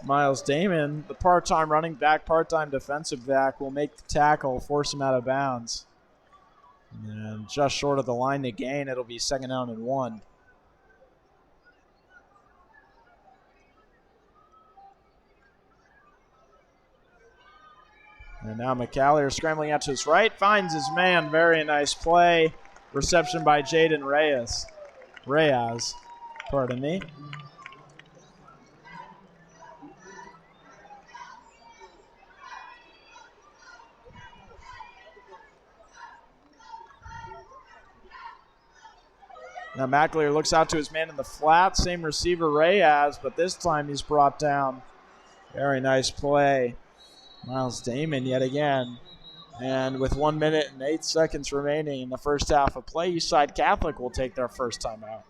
Miles Damon, the part-time running back, part-time defensive back, will make the tackle, force him out of bounds. And just short of the line to gain, it'll be 2nd down and 1. And now McAleer scrambling out to his right, finds his man. Very nice play. Reception by Jaden Reyes. Pardon me. Now McAleer looks out to his man in the flat. Same receiver Ray has, but this time he's brought down. Very nice play. Miles Damon yet again. And with 1 minute and 8 seconds remaining in the first half of play, Eastside Catholic will take their first timeout.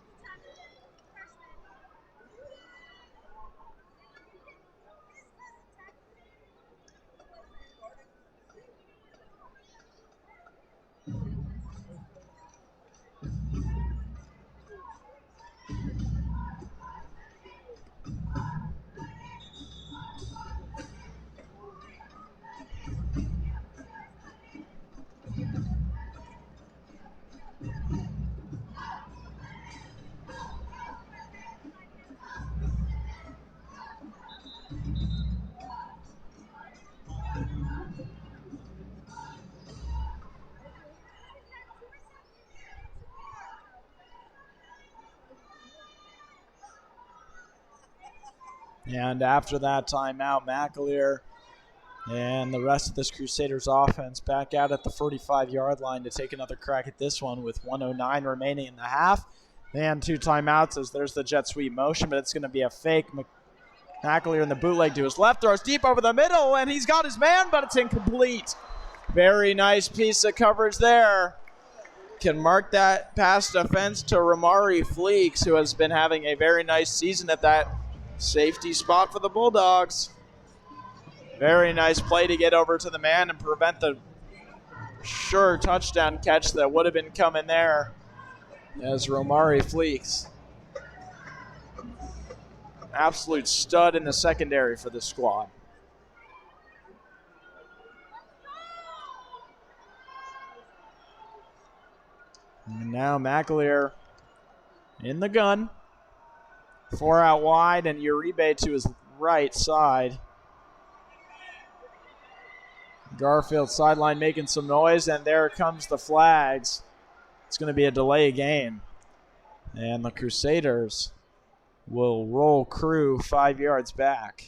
And after that timeout, McAleer and the rest of this Crusaders offense back out at the 45-yard line to take another crack at this one with 1:09 remaining in the half. And 2 timeouts as there's the jet sweep motion, but it's going to be a fake. McAleer in the bootleg to his left, throws deep over the middle, and he's got his man, but it's incomplete. Very nice piece of coverage there. Can mark that pass defense to Ramari Fleeks, who has been having a very nice season at that safety spot for the Bulldogs. Very nice play to get over to the man and prevent the sure touchdown catch that would have been coming there as Ramari Fleeks. Absolute stud in the secondary for this squad. And now McAleer in the gun. 4 out wide and Uribe to his right side. Garfield sideline making some noise, and there comes the flags. It's going to be a delay game. And the Crusaders will roll crew 5 yards back.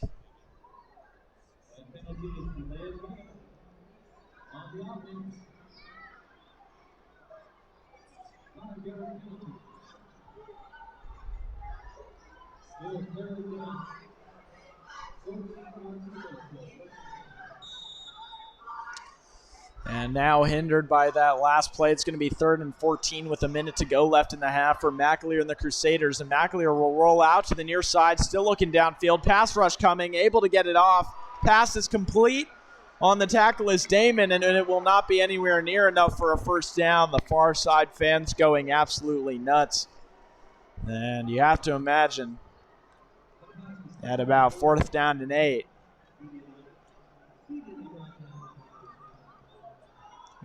And now hindered by that last play. It's going to be 3rd and 14 with a minute to go left in the half for McAleer and the Crusaders. And McAleer will roll out to the near side, still looking downfield. Pass rush coming, able to get it off. Pass is complete. On the tackle is Damon, and it will not be anywhere near enough for a first down. The far side fans going absolutely nuts. And you have to imagine at about 4th down and 8.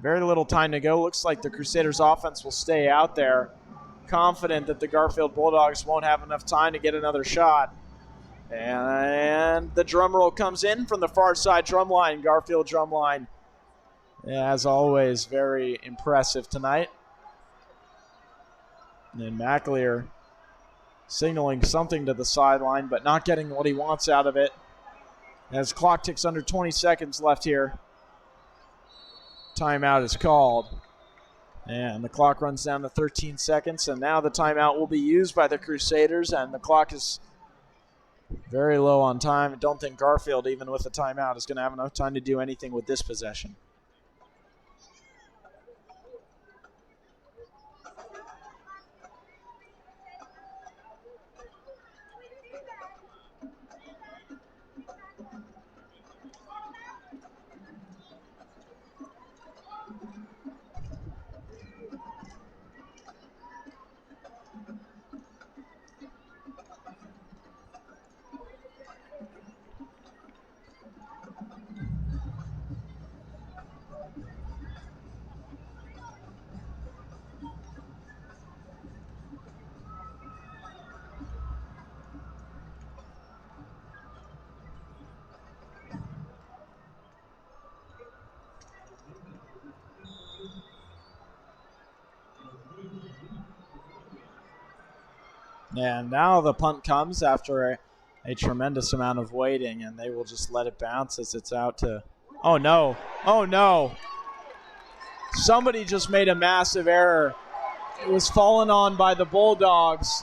Very little time to go. Looks like the Crusaders offense will stay out there, confident that the Garfield Bulldogs won't have enough time to get another shot. And the drum roll comes in from the far side drum line. Garfield drum line, as always, very impressive tonight. And then McAleer signaling something to the sideline, but not getting what he wants out of it. As clock ticks under 20 seconds left here. Timeout is called. And the clock runs down to 13 seconds, and now the timeout will be used by the Crusaders, and the clock is very low on time. I don't think Garfield, even with the timeout, is going to have enough time to do anything with this possession. And now the punt comes after a tremendous amount of waiting, and they will just let it bounce as it's out to – oh, no. Oh, no. Somebody just made a massive error It was fallen on by the Bulldogs,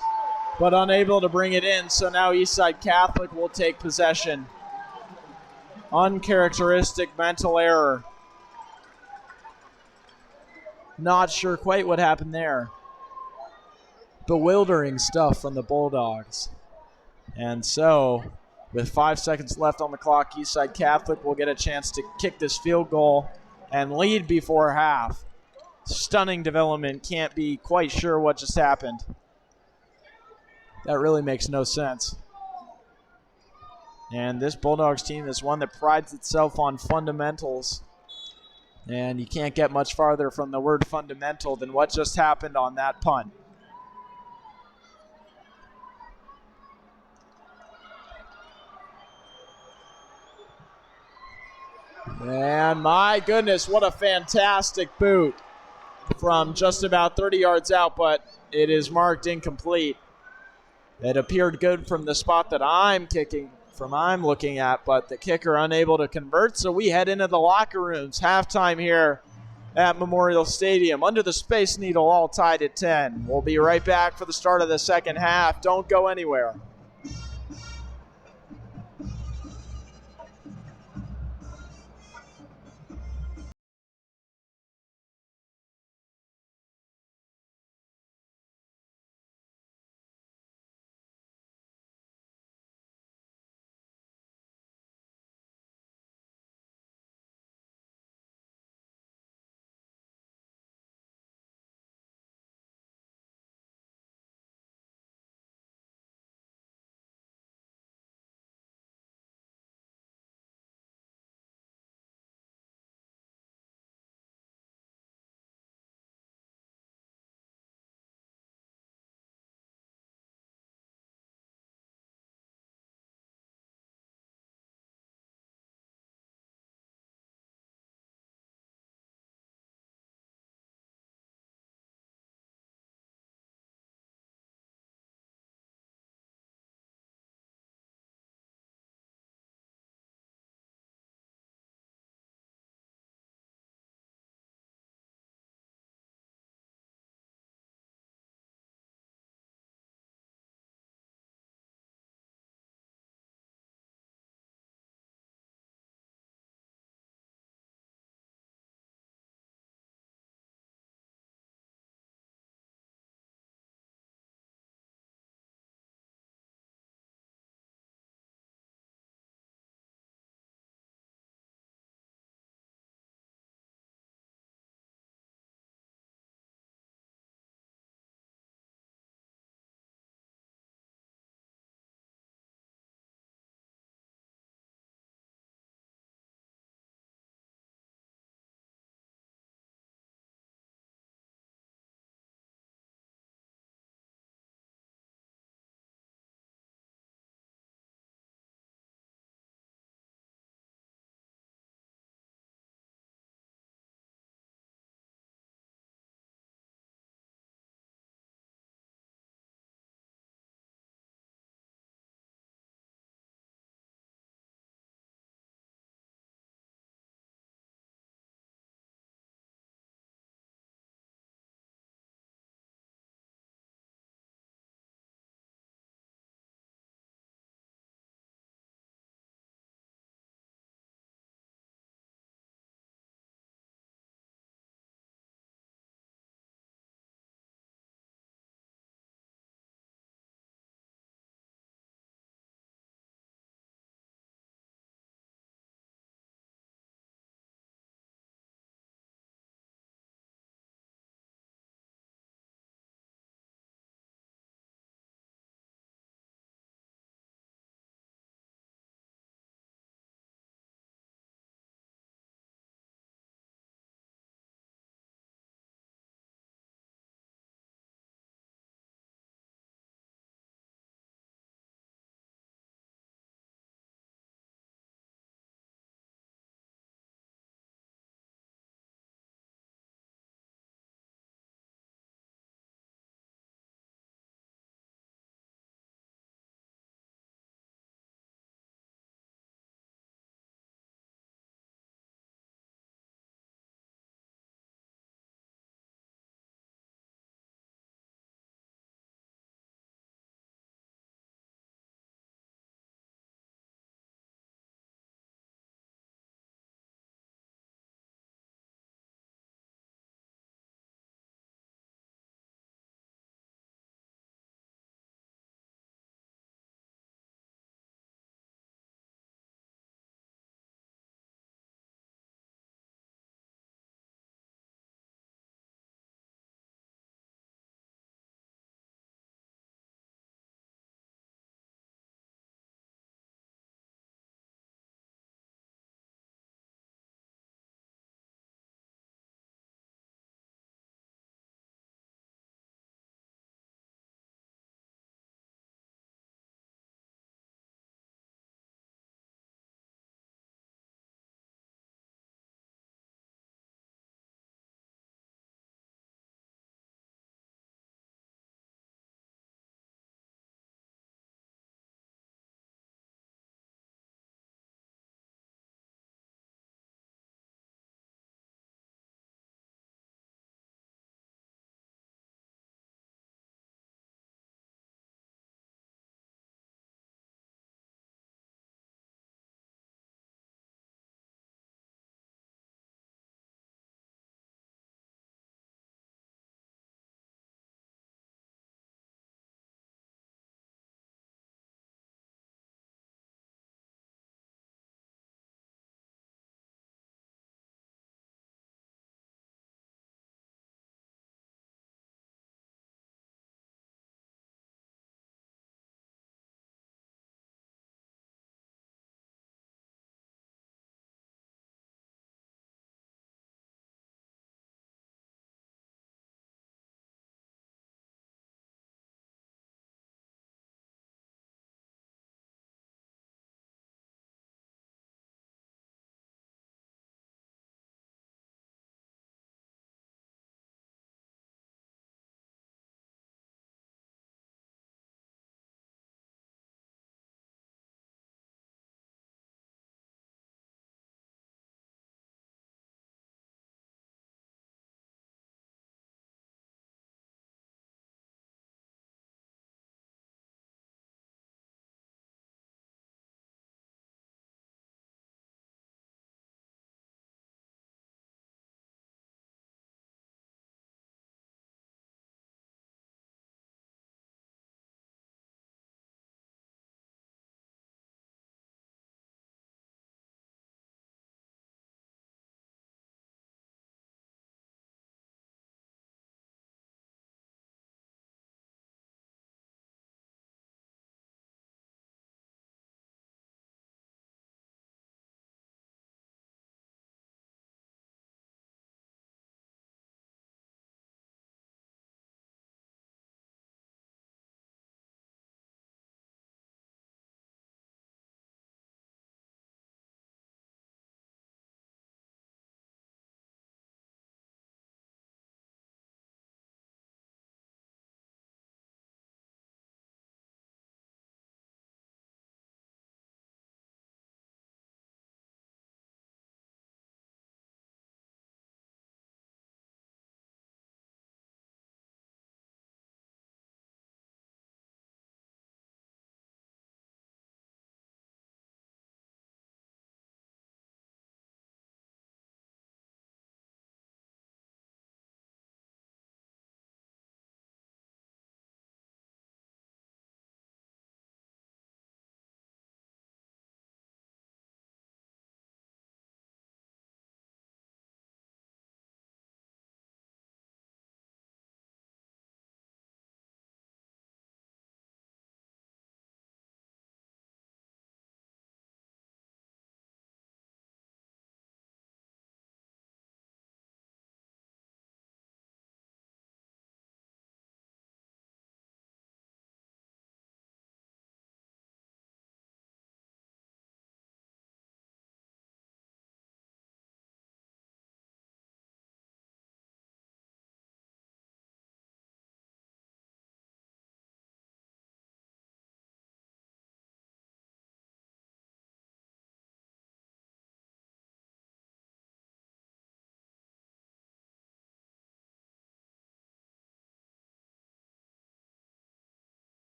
but unable to bring it in. So now Eastside Catholic will take possession. Uncharacteristic mental error. Not sure quite what happened there. Bewildering stuff from the Bulldogs. And so, with 5 seconds left on the clock, Eastside Catholic will get a chance to kick this field goal and lead before half. Stunning development. Can't be quite sure what just happened. That really makes no sense. And this Bulldogs team is one that prides itself on fundamentals. And you can't get much farther from the word fundamental than what just happened on that punt. And my goodness, what a fantastic boot from just about 30 yards out, but it is marked incomplete. It appeared good from the spot that I'm looking at, but the kicker unable to convert, so we head into the locker rooms. Halftime here at Memorial Stadium. Under the Space Needle, all tied at 10. We'll be right back for the start of the second half. Don't go anywhere.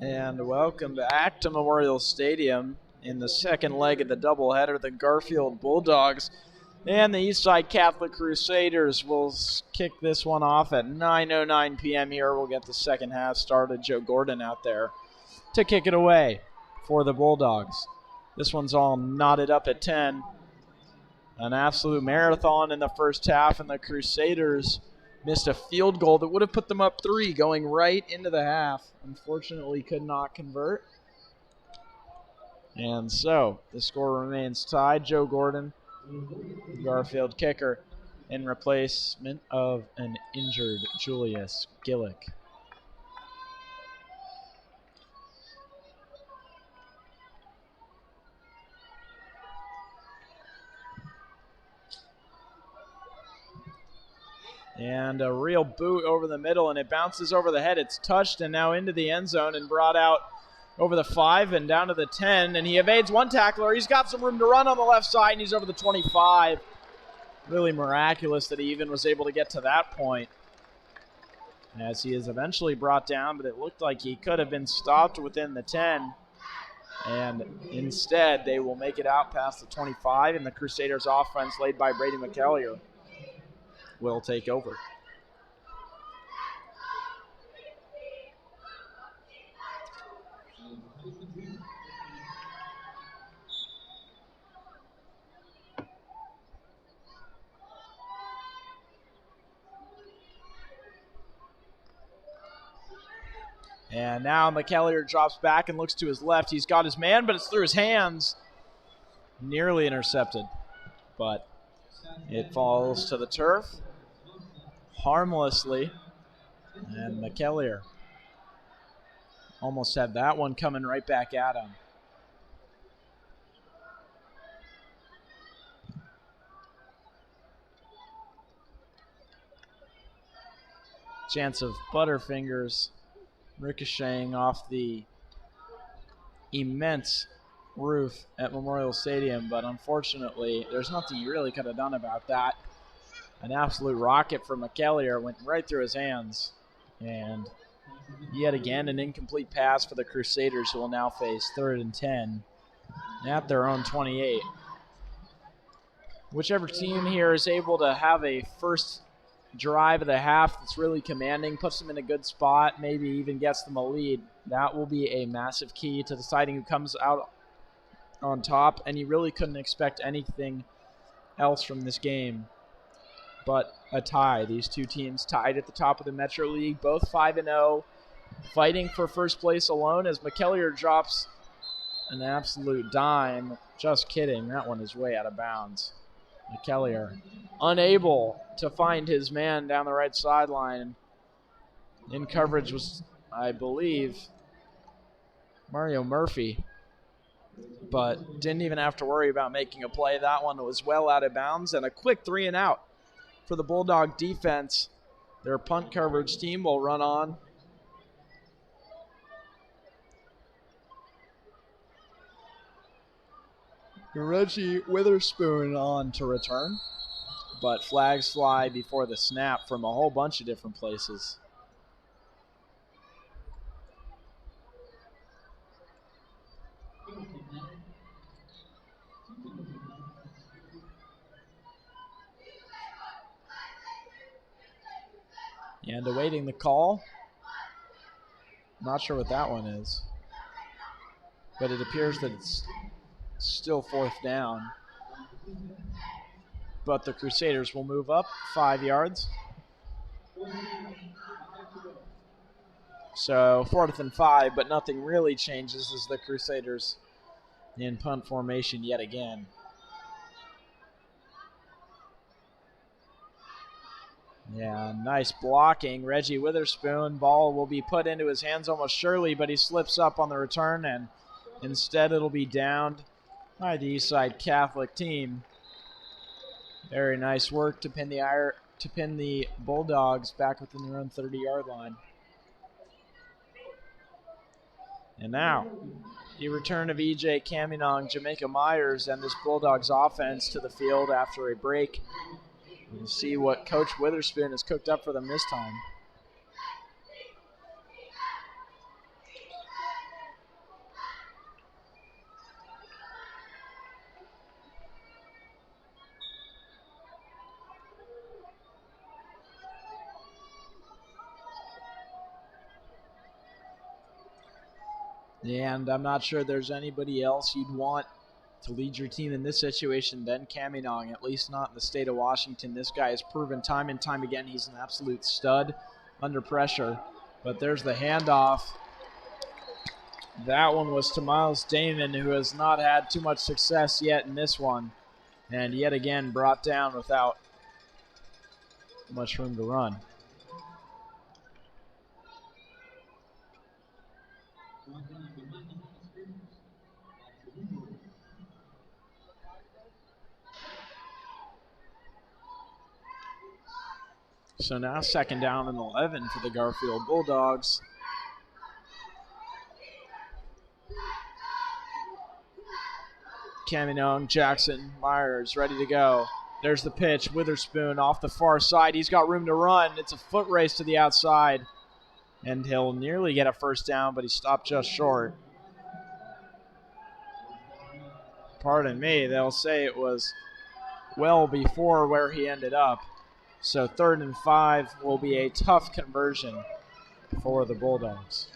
And welcome back to Memorial Stadium in the second leg of the doubleheader. The Garfield Bulldogs and the Eastside Catholic Crusaders will kick this one off at 9:09 p.m. here. We'll get the second half started. Joe Gordon out there to kick it away for the Bulldogs. This one's all knotted up at 10. An absolute marathon in the first half, and the Crusaders missed a field goal that would have put them up 3 going right into the half. Unfortunately, could not convert. And so the score remains tied. Joe Gordon, Garfield kicker, in replacement of an injured Julius Gillick. And a real boot over the middle, and it bounces over the head. It's touched and now into the end zone and brought out over the 5 and down to the 10. And he evades one tackler. He's got some room to run on the left side, and he's over the 25. Really miraculous that he even was able to get to that point, as he is eventually brought down, but it looked like he could have been stopped within the 10. And instead, they will make it out past the 25, and the Crusaders offense, led by Brady McKellier, will take over. And now McKellier drops back and looks to his left. He's got his man, but it's through his hands. Nearly intercepted, but it falls to the turf harmlessly. And McKellier almost had that one coming right back at him. Chance of Butterfingers ricocheting off the immense roof at Memorial Stadium, but unfortunately, there's nothing you really could have done about that. An absolute rocket from McKellier went right through his hands, and yet again an incomplete pass for the Crusaders, who will now face 3rd and 10 at their own 28. Whichever team here is able to have a first drive of the half that's really commanding, puts them in a good spot, maybe even gets them a lead, that will be a massive key to deciding who comes out on top. And you really couldn't expect anything else from this game but a tie. These two teams tied at the top of the Metro League, both 5-0, fighting for first place alone, as McKellier drops an absolute dime. Just kidding, that one is way out of bounds. McKellier unable to find his man down the right sideline. In coverage was, I believe, Mario Murphy, but didn't even have to worry about making a play. That one was well out of bounds, and a quick 3 and out for the Bulldog defense. Their punt coverage team will run on. Reggie Witherspoon on to return, but flags fly before the snap from a whole bunch of different places. And awaiting the call. Not sure what that one is, but it appears that it's still 4th down. But the Crusaders will move up 5 yards. So 4th and 5, but nothing really changes as the Crusaders in punt formation yet again. Yeah, nice blocking. Reggie Witherspoon, ball will be put into his hands almost surely, but he slips up on the return, and instead it'll be downed by the Eastside Catholic team. Very nice work to pin the Bulldogs back within their own 30-yard line. And now, the return of E.J. Caminong, Jamaica Myers, and this Bulldogs offense to the field after a break We'll see what Coach Witherspoon has cooked up for them this time. And I'm not sure there's anybody else you'd want to lead your team in this situation than Caminong, at least not in the state of Washington. This guy has proven time and time again he's an absolute stud under pressure. But there's the handoff. That one was to Miles Damon, who has not had too much success yet in this one. And yet again brought down without much room to run. So now second down and 11 for the Garfield Bulldogs. Caminong, Jackson, Myers ready to go. There's the pitch. Witherspoon off the far side. He's got room to run. It's a foot race to the outside. And he'll nearly get a first down, but he stopped just short. Pardon me, they'll say it was well before where he ended up. So 3rd and 5 will be a tough conversion for the Bulldogs.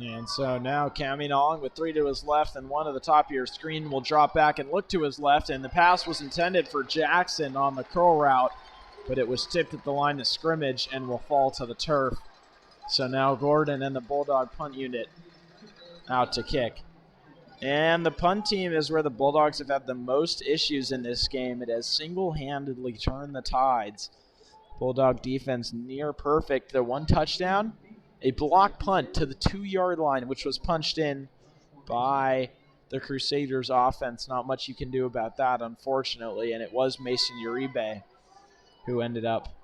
And so now Caminong with 3 to his left and 1 to the top of your screen will drop back and look to his left. And the pass was intended for Jackson on the curl route, but it was tipped at the line of scrimmage and will fall to the turf. So now Gordon and the Bulldog punt unit out to kick. And the punt team is where the Bulldogs have had the most issues in this game. It has single-handedly turned the tides. Bulldog defense near perfect. Their 1 touchdown. A block punt to the 2-yard line, which was punched in by the Crusaders offense. Not much you can do about that, unfortunately, and it was Mason Uribe who ended up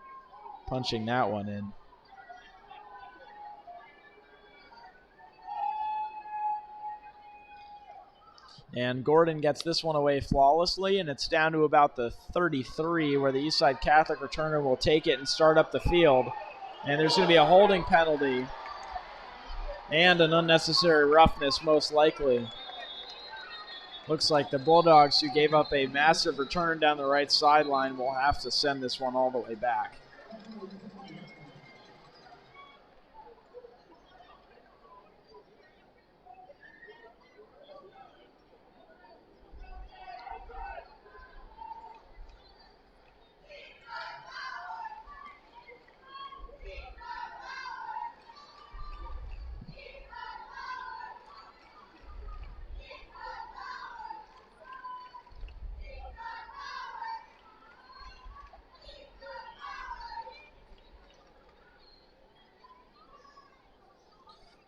punching that one in. And Gordon gets this one away flawlessly, and it's down to about the 33 where the Eastside Catholic returner will take it and start up the field. And there's going to be a holding penalty and an unnecessary roughness, most likely. Looks like the Bulldogs, who gave up a massive return down the right sideline, will have to send this one all the way back.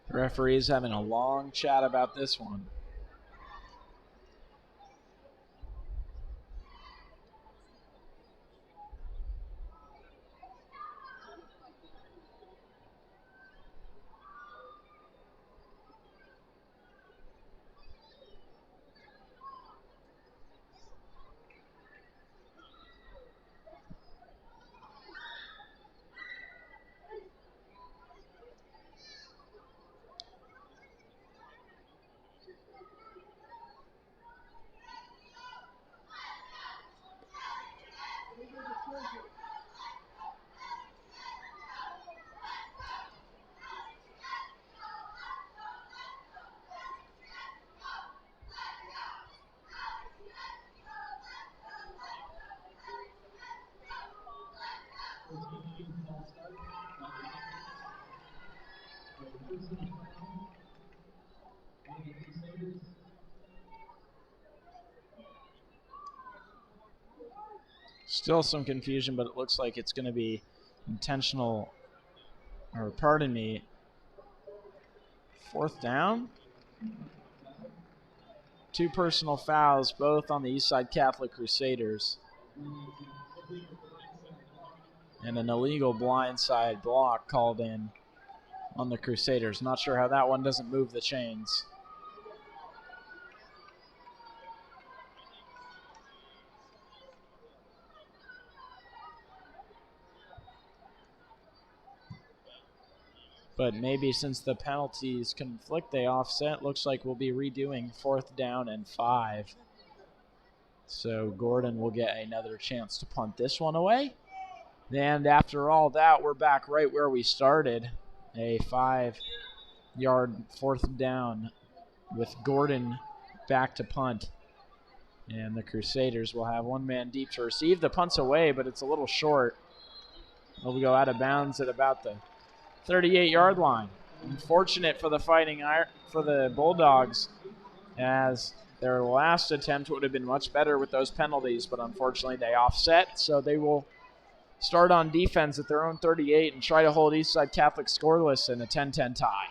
The referee's having a long chat about this one. Still some confusion, but it looks like it's going to be intentional, or pardon me, 4th down? 2 personal fouls, both on the Eastside Catholic Crusaders. And an illegal blindside block called in on the Crusaders. Not sure how that one doesn't move the chains. But maybe since the penalties conflict, they offset. Looks like we'll be redoing 4th down and 5. So Gordon will get another chance to punt this one away. And after all that, we're back right where we started. A 5-yard 4th down with Gordon back to punt. And the Crusaders will have one man deep to receive. The punt's away, but it's a little short. It'll go out of bounds at about the 38-yard line. Unfortunate for the Bulldogs, as their last attempt would have been much better with those penalties, but unfortunately they offset, so they will start on defense at their own 38 and try to hold Eastside Catholic scoreless in a 10-10 tie.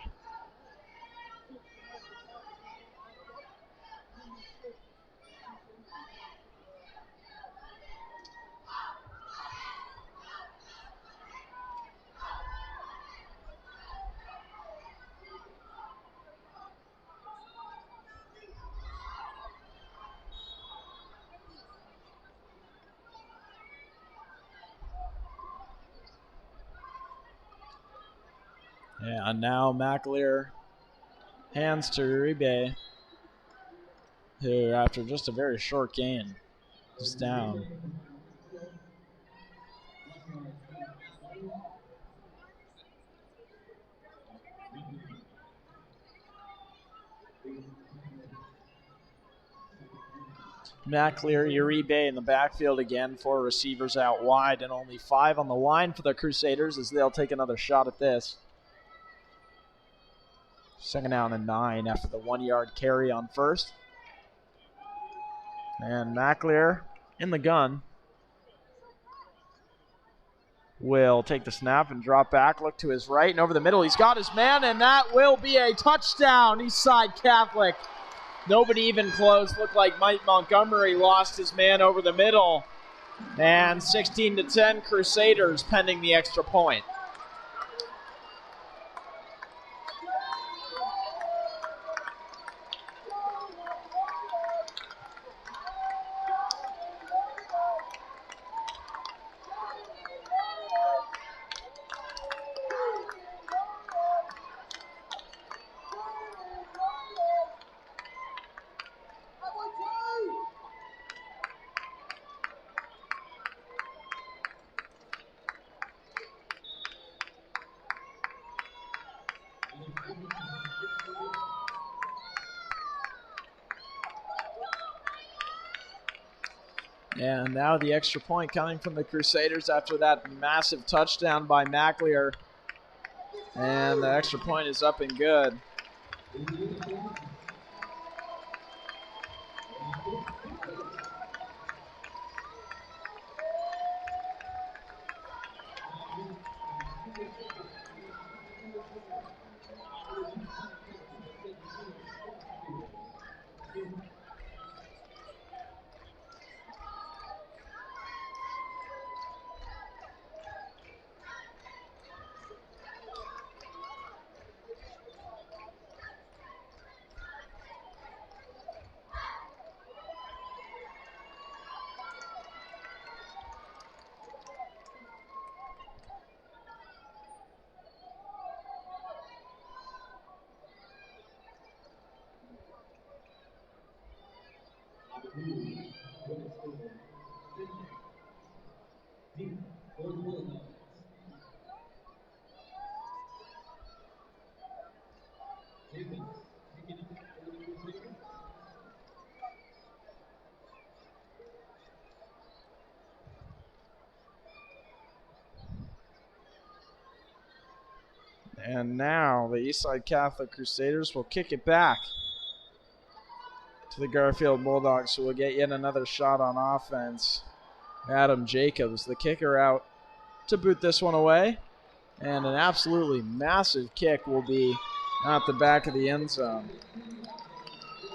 Yeah, and now McAleer hands to Uribe, who after just a very short gain is down. McAleer, Uribe in the backfield again, 4 receivers out wide and only 5 on the line for the Crusaders as they'll take another shot at this. 2nd down and 9 after the 1-yard carry on first. And McAleer in the gun will take the snap and drop back, look to his right and over the middle. He's got his man, and that will be a touchdown, Eastside Catholic. Nobody even close. Looked like Mike Montgomery lost his man over the middle. And 16-10 Crusaders pending the extra point. And now the extra point coming from the Crusaders after that massive touchdown by McAleer. And the extra point is up and good. And now the Eastside Catholic Crusaders will kick it back to the Garfield Bulldogs, who will get yet another shot on offense. Adam Jacobs, the kicker, out to boot this one away. And an absolutely massive kick will be out the back of the end zone.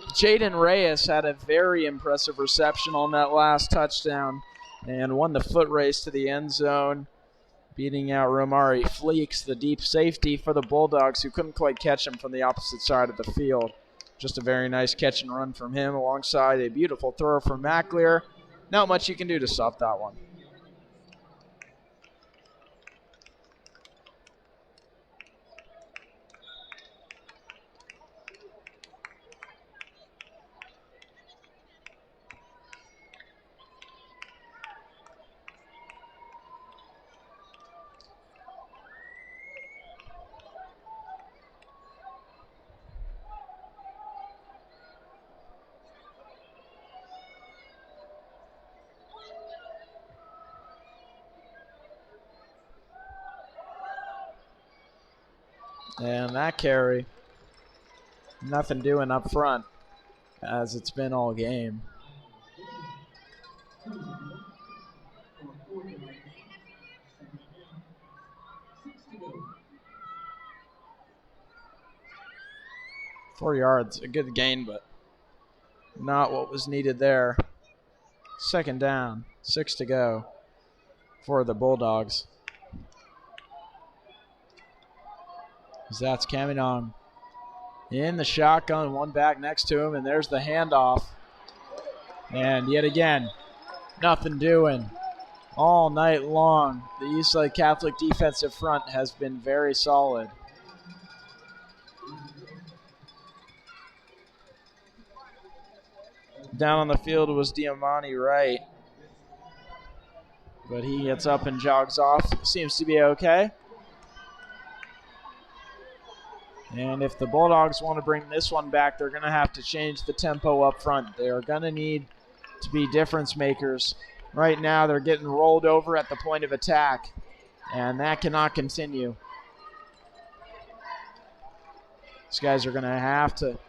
Jaden Reyes had a very impressive reception on that last touchdown. and won the foot race to the end zone, beating out Romari Fleeks, the deep safety for the Bulldogs, who couldn't quite catch him from the opposite side of the field. Just a very nice catch and run from him alongside a beautiful throw from McLear. Not much you can do to stop that one. And that carry, nothing doing up front, as it's been all game. Four yards, a good gain, but not what was needed there. Second down, 6 to go for the Bulldogs. That's Caminong in the shotgun, one back next to him, and there's the handoff. And yet again, nothing doing all night long. The Eastside Catholic defensive front has been very solid. Down on the field was Diamante Wright, but he gets up and jogs off. Seems to be okay. And if the Bulldogs want to bring this one back, they're going to have to change the tempo up front. They are going to need to be difference makers. Right now, they're getting rolled over at the point of attack, and that cannot continue. These guys are going to have to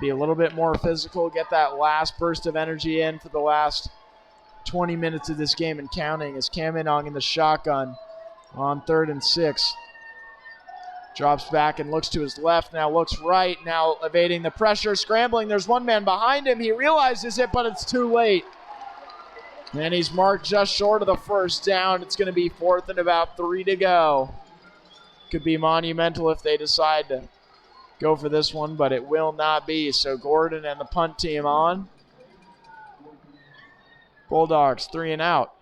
be a little bit more physical, get that last burst of energy in for the last 20 minutes of this game and counting, as Caminong in the shotgun on 3rd and 6. Drops back and looks to his left, now looks right, now evading the pressure, scrambling. There's one man behind him. He realizes it, but it's too late. And he's marked just short of the first down. It's going to be 4th and about 3 to go. Could be monumental if they decide to go for this one, but it will not be. So Gordon and the punt team on. Bulldogs 3 and out.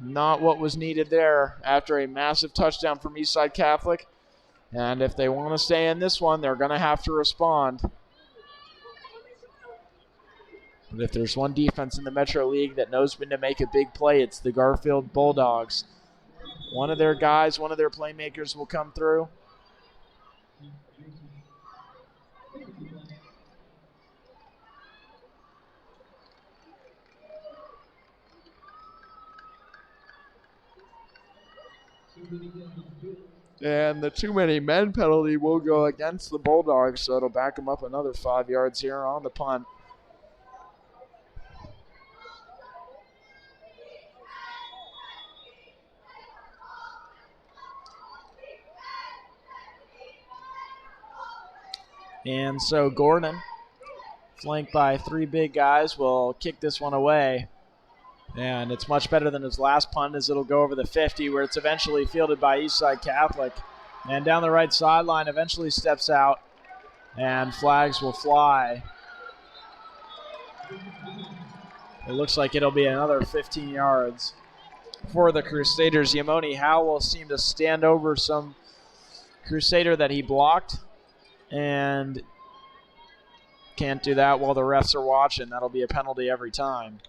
Not what was needed there after a massive touchdown from Eastside Catholic. And if they want to stay in this one, they're going to have to respond. But if there's one defense in the Metro League that knows when to make a big play, it's the Garfield Bulldogs. One of their guys, one of their playmakers will come through. And the too many men penalty will go against the Bulldogs, so it'll back them up another 5 yards here on the punt. And so Gordon, flanked by 3 big guys, will kick this one away. And it's much better than his last punt, as it'll go over the 50, where it's eventually fielded by Eastside Catholic. And down the right sideline, eventually steps out, and flags will fly. It looks like it'll be another 15 yards for the Crusaders. Yamoni Howell seemed to stand over some Crusader that he blocked, and can't do that while the refs are watching. That'll be a penalty every time.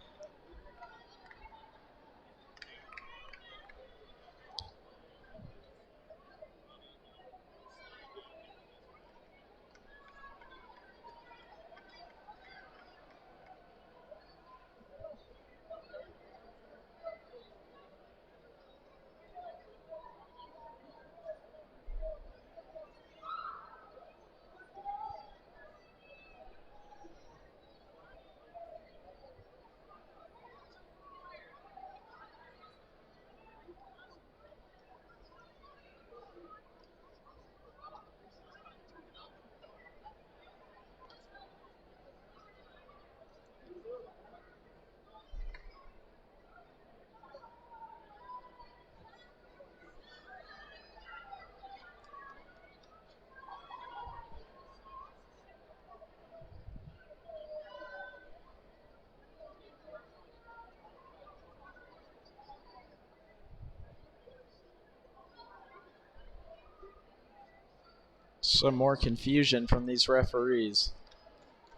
Some more confusion from these referees.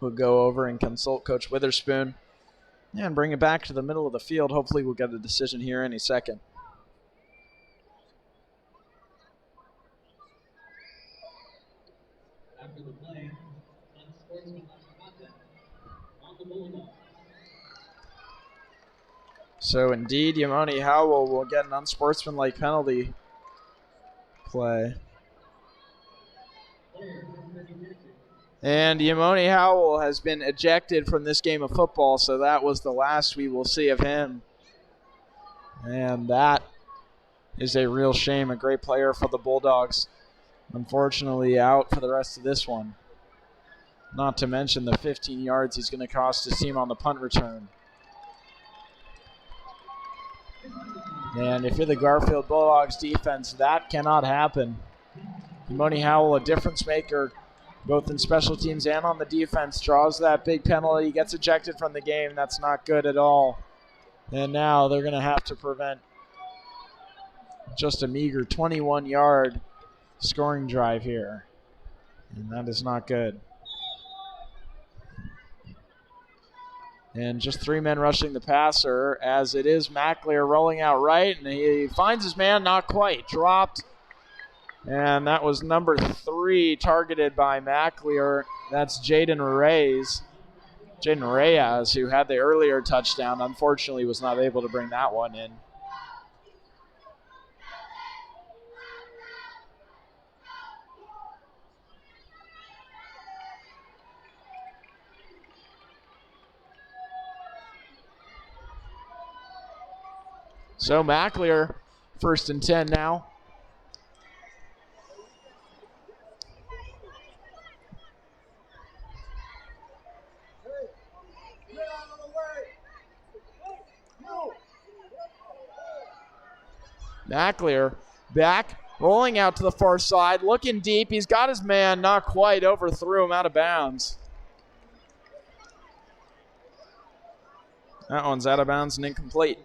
We'll go over and consult Coach Witherspoon and bring it back to the middle of the field. Hopefully we'll get a decision here any second.
After the play, unsportsmanlike conduct on the bulldogs.
So indeed, Yamoni Howell will get an unsportsmanlike penalty play. And Yamoni Howell has been ejected from this game of football, so that was the last we will see of him. And that is a real shame. A great player for the Bulldogs. Unfortunately, out for the rest of this one. Not to mention the 15 yards he's going to cost his team on the punt return. And if you're the Garfield Bulldogs defense, that cannot happen. Yamoni Howell, a difference maker, both in special teams and on the defense, draws that big penalty, gets ejected from the game. That's not good at all. And now they're going to have to prevent just a meager 21-yard scoring drive here. And that is not good. And just 3 men rushing the passer, as it is McLear rolling out right, and he finds his man, not quite, dropped. And that was number 3 targeted by McLear. That's Jaden Reyes, who had the earlier touchdown. Unfortunately, was not able to bring that one in. So McLear, 1st and 10 now. McLear back, rolling out to the far side, looking deep. He's got his man, not quite, overthrew him out of bounds. That one's out of bounds and incomplete.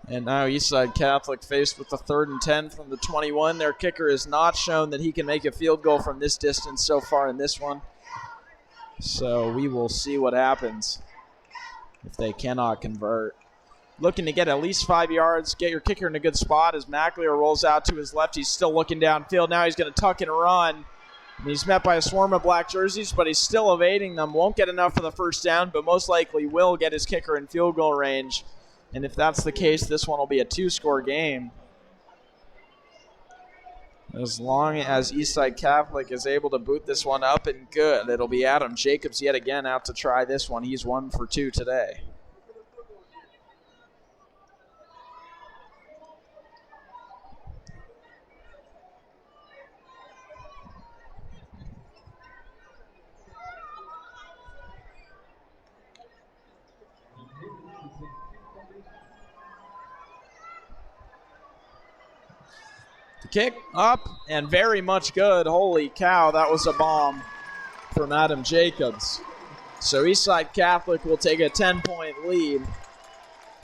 And now Eastside Catholic faced with the 3rd and 10 from the 21. Their kicker has not shown that he can make a field goal from this distance so far in this one. So we will see what happens if they cannot convert. Looking to get at least 5 yards, get your kicker in a good spot as McLear rolls out to his left. He's still looking downfield. Now he's going to tuck and run. And he's met by a swarm of black jerseys, but he's still evading them. Won't get enough for the first down, but most likely will get his kicker in field goal range. And if that's the case, this one will be a 2-score game. As long as Eastside Catholic is able to boot this one up and good, it'll be Adam Jacobs yet again out to try this one. He's 1 for 2 today. Kick up and very much good. Holy cow, that was a bomb from Adam Jacobs. So Eastside Catholic will take a 10-point lead,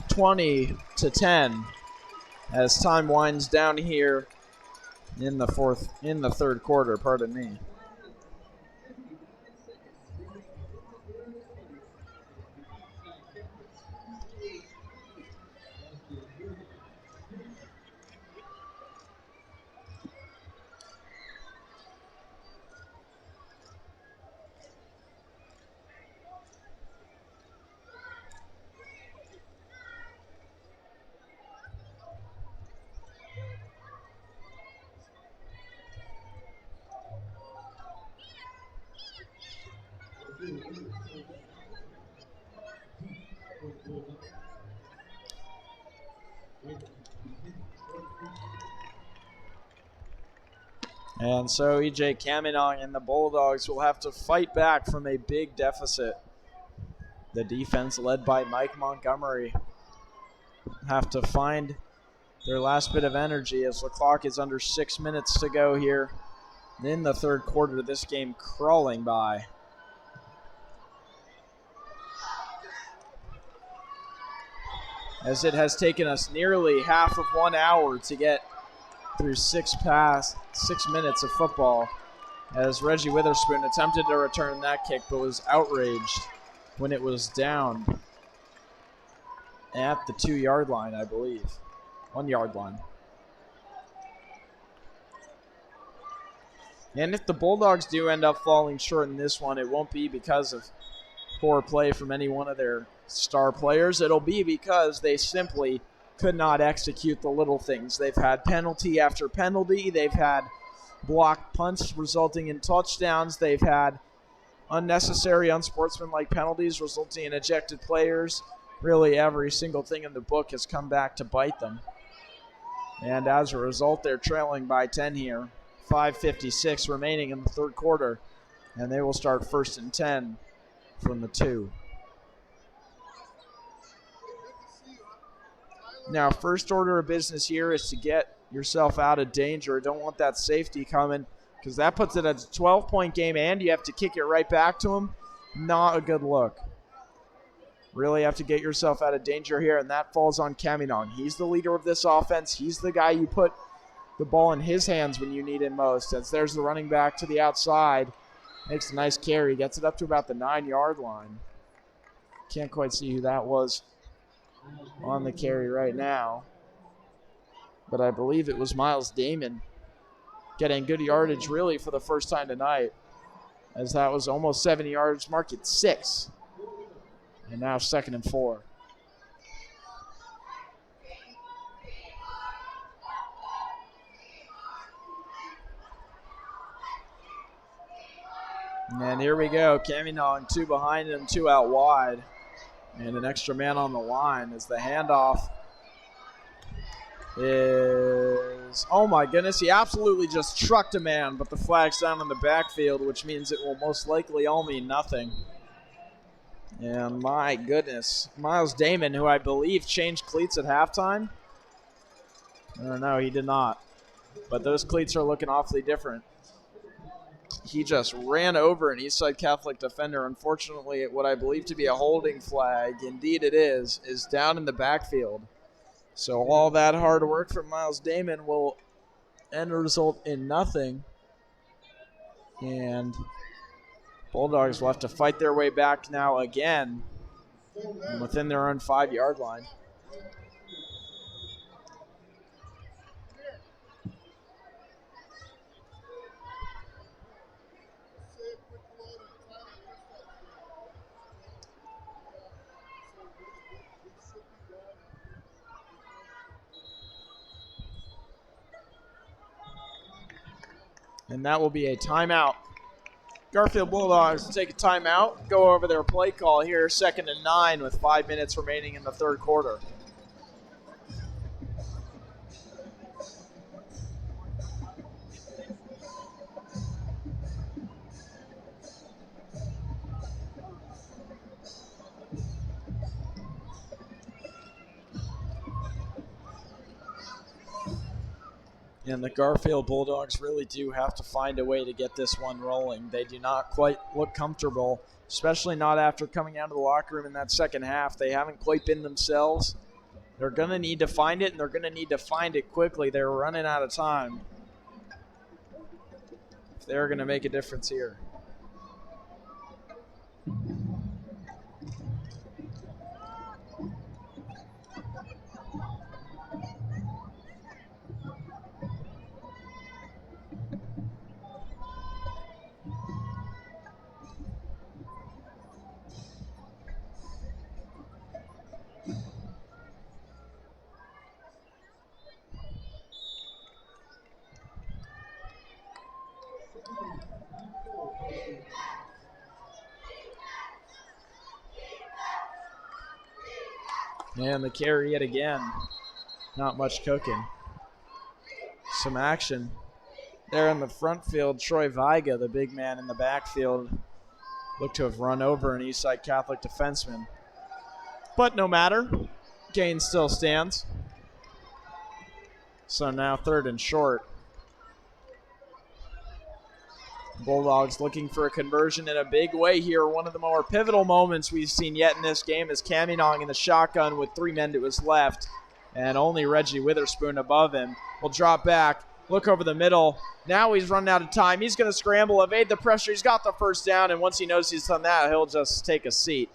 20-10, as time winds down here in the 3rd quarter, pardon me. And so E.J. Caminong and the Bulldogs will have to fight back from a big deficit. The defense, led by Mike Montgomery, have to find their last bit of energy as the clock is under 6 minutes to go here in the third quarter, this game crawling by. As it has taken us nearly half of 1 hour to get through 6 minutes of football, as Reggie Witherspoon attempted to return that kick but was outraged when it was down at the 2-yard line, I believe. 1 yard line. And if the Bulldogs do end up falling short in this one, it won't be because of poor play from any one of their star players. It'll be because they simply could not execute the little things. They've had penalty after penalty. They've had blocked punts resulting in touchdowns. They've had unnecessary, unsportsmanlike penalties resulting in ejected players. Really every single thing in the book has come back to bite them. And as a result, they're trailing by 10 here. 5:56 remaining in the third quarter. And they will start 1st and 10 from the 2. Now, first order of business here is to get yourself out of danger. Don't want that safety coming, because that puts it at a 12-point game, and you have to kick it right back to him. Not a good look. Really have to get yourself out of danger here, and that falls on Caminong. He's the leader of this offense. He's the guy you put the ball in his hands when you need it most. As there's the running back to the outside. Makes a nice carry. Gets it up to about the 9-yard line. Can't quite see who that was on the carry right now, but I believe it was Miles Damon getting good yardage really for the first time tonight, as that was almost 70 yards, mark it 6, and now 2nd and 4. And here we go, Caminong, 2 behind him, 2 out wide. And an extra man on the line as the handoff is, oh my goodness, he absolutely just trucked a man, but the flag's down in the backfield, which means it will most likely all mean nothing. And my goodness, Miles Damon, who I believe changed cleats at halftime. I don't know, he did not. But those cleats are looking awfully different. He just ran over an Eastside Catholic defender. Unfortunately, what I believe to be a holding flag, indeed it is down in the backfield. So all that hard work from Miles Damon will end result in nothing. And Bulldogs will have to fight their way back now again within their own 5-yard line. And that will be a timeout. Garfield Bulldogs take a timeout, go over their play call here, 2nd and 9 with 5 minutes remaining in the third quarter. And the Garfield Bulldogs really do have to find a way to get this one rolling. They do not quite look comfortable, especially not after coming out of the locker room in that second half. They haven't quite been themselves. They're going to need to find it, and they're going to need to find it quickly. They're running out of time if they're going to make a difference here. And the carry yet again. Not much cooking. Some action there in the front field. Troy Viga, the big man in the backfield, looked to have run over an Eastside Catholic defenseman. But no matter. Gain still stands. So now 3rd and short. Bulldogs looking for a conversion in a big way here. One of the more pivotal moments we've seen yet in this game is Caminong in the shotgun with 3 men to his left, and only Reggie Witherspoon above him. Will drop back, look over the middle. Now he's running out of time. He's going to scramble, evade the pressure. He's got the first down, and once he knows he's done that, he'll just take a seat.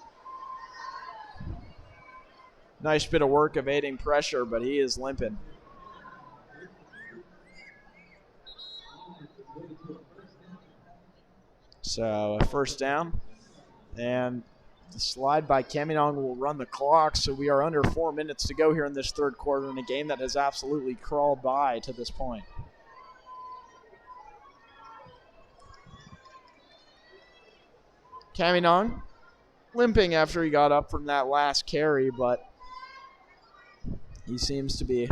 Nice bit of work evading pressure, but he is limping. So a first down, and the slide by Caminong will run the clock, so we are under 4 minutes to go here in this third quarter in a game that has absolutely crawled by to this point. Caminong limping after he got up from that last carry, but he seems to be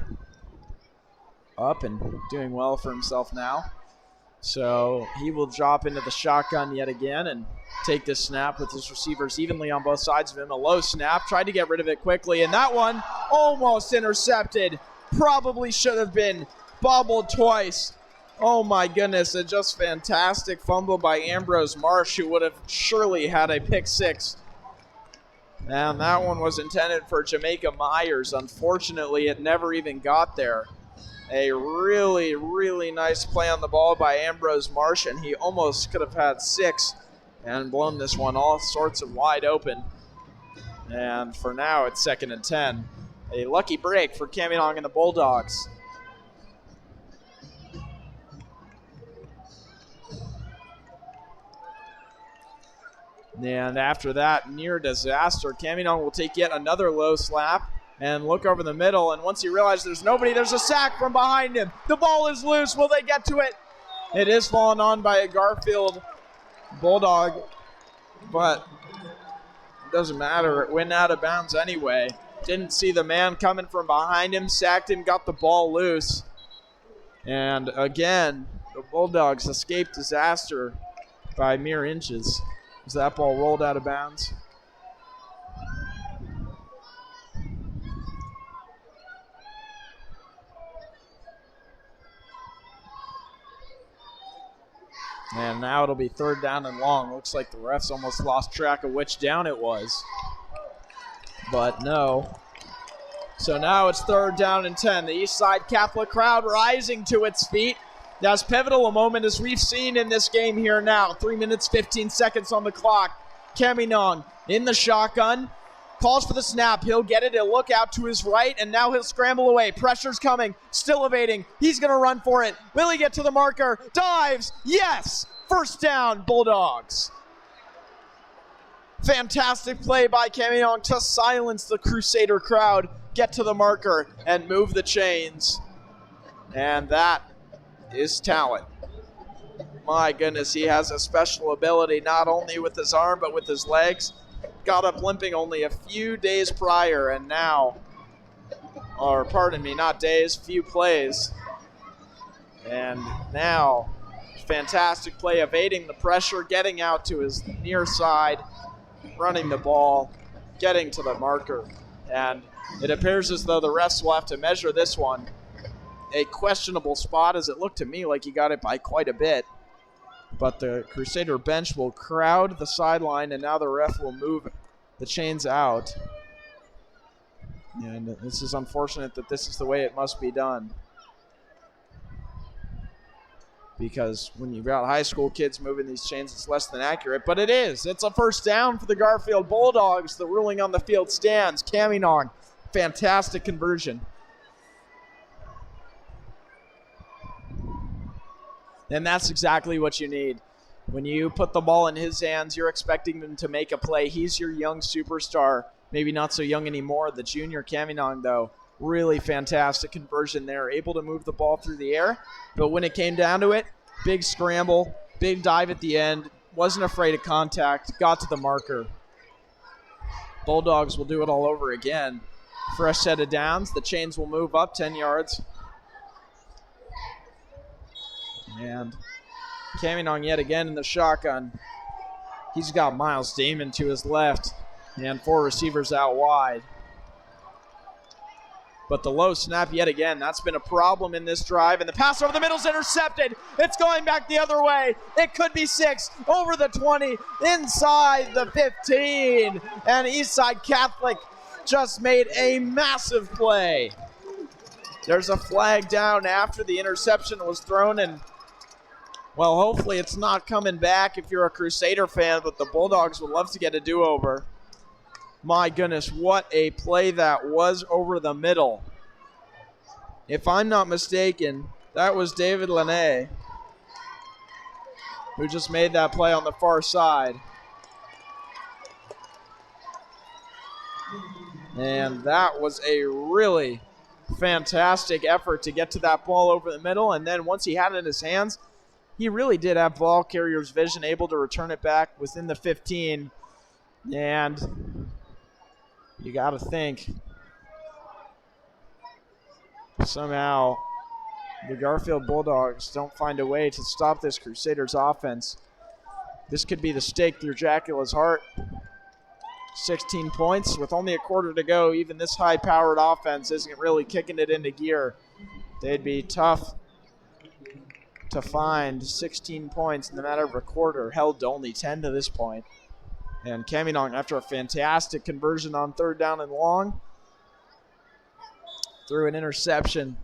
up and doing well for himself now. So he will drop into the shotgun yet again and take this snap with his receivers evenly on both sides of him. A low snap, tried to get rid of it quickly, and that one almost intercepted. Probably should have been bobbled twice. Oh my goodness, a just fantastic fumble by Ambrose Marsh, who would have surely had a pick six. And that one was intended for Jamaica Myers. Unfortunately, it never even got there. A really, really nice play on the ball by Ambrose Marsh, and he almost could have had 6 and blown this one all sorts of wide open. And for now, it's 2nd and 10. A lucky break for Caminong and the Bulldogs. And after that near disaster, Caminong will take yet another low slap and look over the middle, and once he realizes there's nobody, there's a sack from behind him. The ball is loose. Will they get to it? It is fallen on by a Garfield Bulldog, but it doesn't matter. It went out of bounds anyway. Didn't see the man coming from behind him, sacked him, got the ball loose. And again, the Bulldogs escaped disaster by mere inches as that ball rolled out of bounds. And now it'll be 3rd down and long. Looks like the refs almost lost track of which down it was. But no. So now it's 3rd down and 10. The Eastside Catholic crowd rising to its feet. As pivotal a moment as we've seen in this game here now. 3 minutes, 15 seconds on the clock. Caminong in the shotgun. Calls for the snap. He'll get it. He'll look out to his right, and now he'll scramble away. Pressure's coming. Still evading. He's going to run for it. Will he get to the marker? Dives. Yes. First down, Bulldogs. Fantastic play by Caminong to silence the Crusader crowd, get to the marker, and move the chains. And that is talent. My goodness, he has a special ability, not only with his arm, but with his legs. Got up limping only a few days prior, and now, or pardon me, not days, few plays. And now, fantastic play, evading the pressure, getting out to his near side, running the ball, getting to the marker. And it appears as though the refs will have to measure this one. A questionable spot, as it looked to me like he got it by quite a bit. But the Crusader bench will crowd the sideline, and now the ref will move the chains out. And this is unfortunate that this is the way it must be done. Because when you've got high school kids moving these chains, it's less than accurate. But it is. It's a first down for the Garfield Bulldogs. The ruling on the field stands. Caminong, fantastic conversion. And that's exactly what you need. When you put the ball in his hands, you're expecting him to make a play. He's your young superstar. Maybe not so young anymore. The junior Caminong, though, really fantastic conversion there. Able to move the ball through the air. But when it came down to it, big scramble, big dive at the end. Wasn't afraid of contact. Got to the marker. Bulldogs will do it all over again. Fresh set of downs. The chains will move up 10 yards. And Caminong yet again in the shotgun. He's got Miles Damon to his left and 4 receivers out wide. But the low snap yet again, that's been a problem in this drive. And the pass over the middle is intercepted. It's going back the other way. It could be 6, over the 20, inside the 15. And Eastside Catholic just made a massive play. There's a flag down after the interception was thrown, and well, hopefully it's not coming back if you're a Crusader fan, but the Bulldogs would love to get a do-over. My goodness, what a play that was over the middle. If I'm not mistaken, that was David Lene who just made that play on the far side. And that was a really fantastic effort to get to that ball over the middle. And then once he had it in his hands, he really did have ball carrier's vision, able to return it back within the 15. And you got to think somehow the Garfield Bulldogs don't find a way to stop this Crusaders offense. This could be the stake through Jacula's heart. 16 points with only a quarter to go. Even this high-powered offense isn't really kicking it into gear. They'd be tough to find 16 points in the matter of a quarter, held to only 10 to this point. And Caminong, after a fantastic conversion on 3rd down and long, threw an interception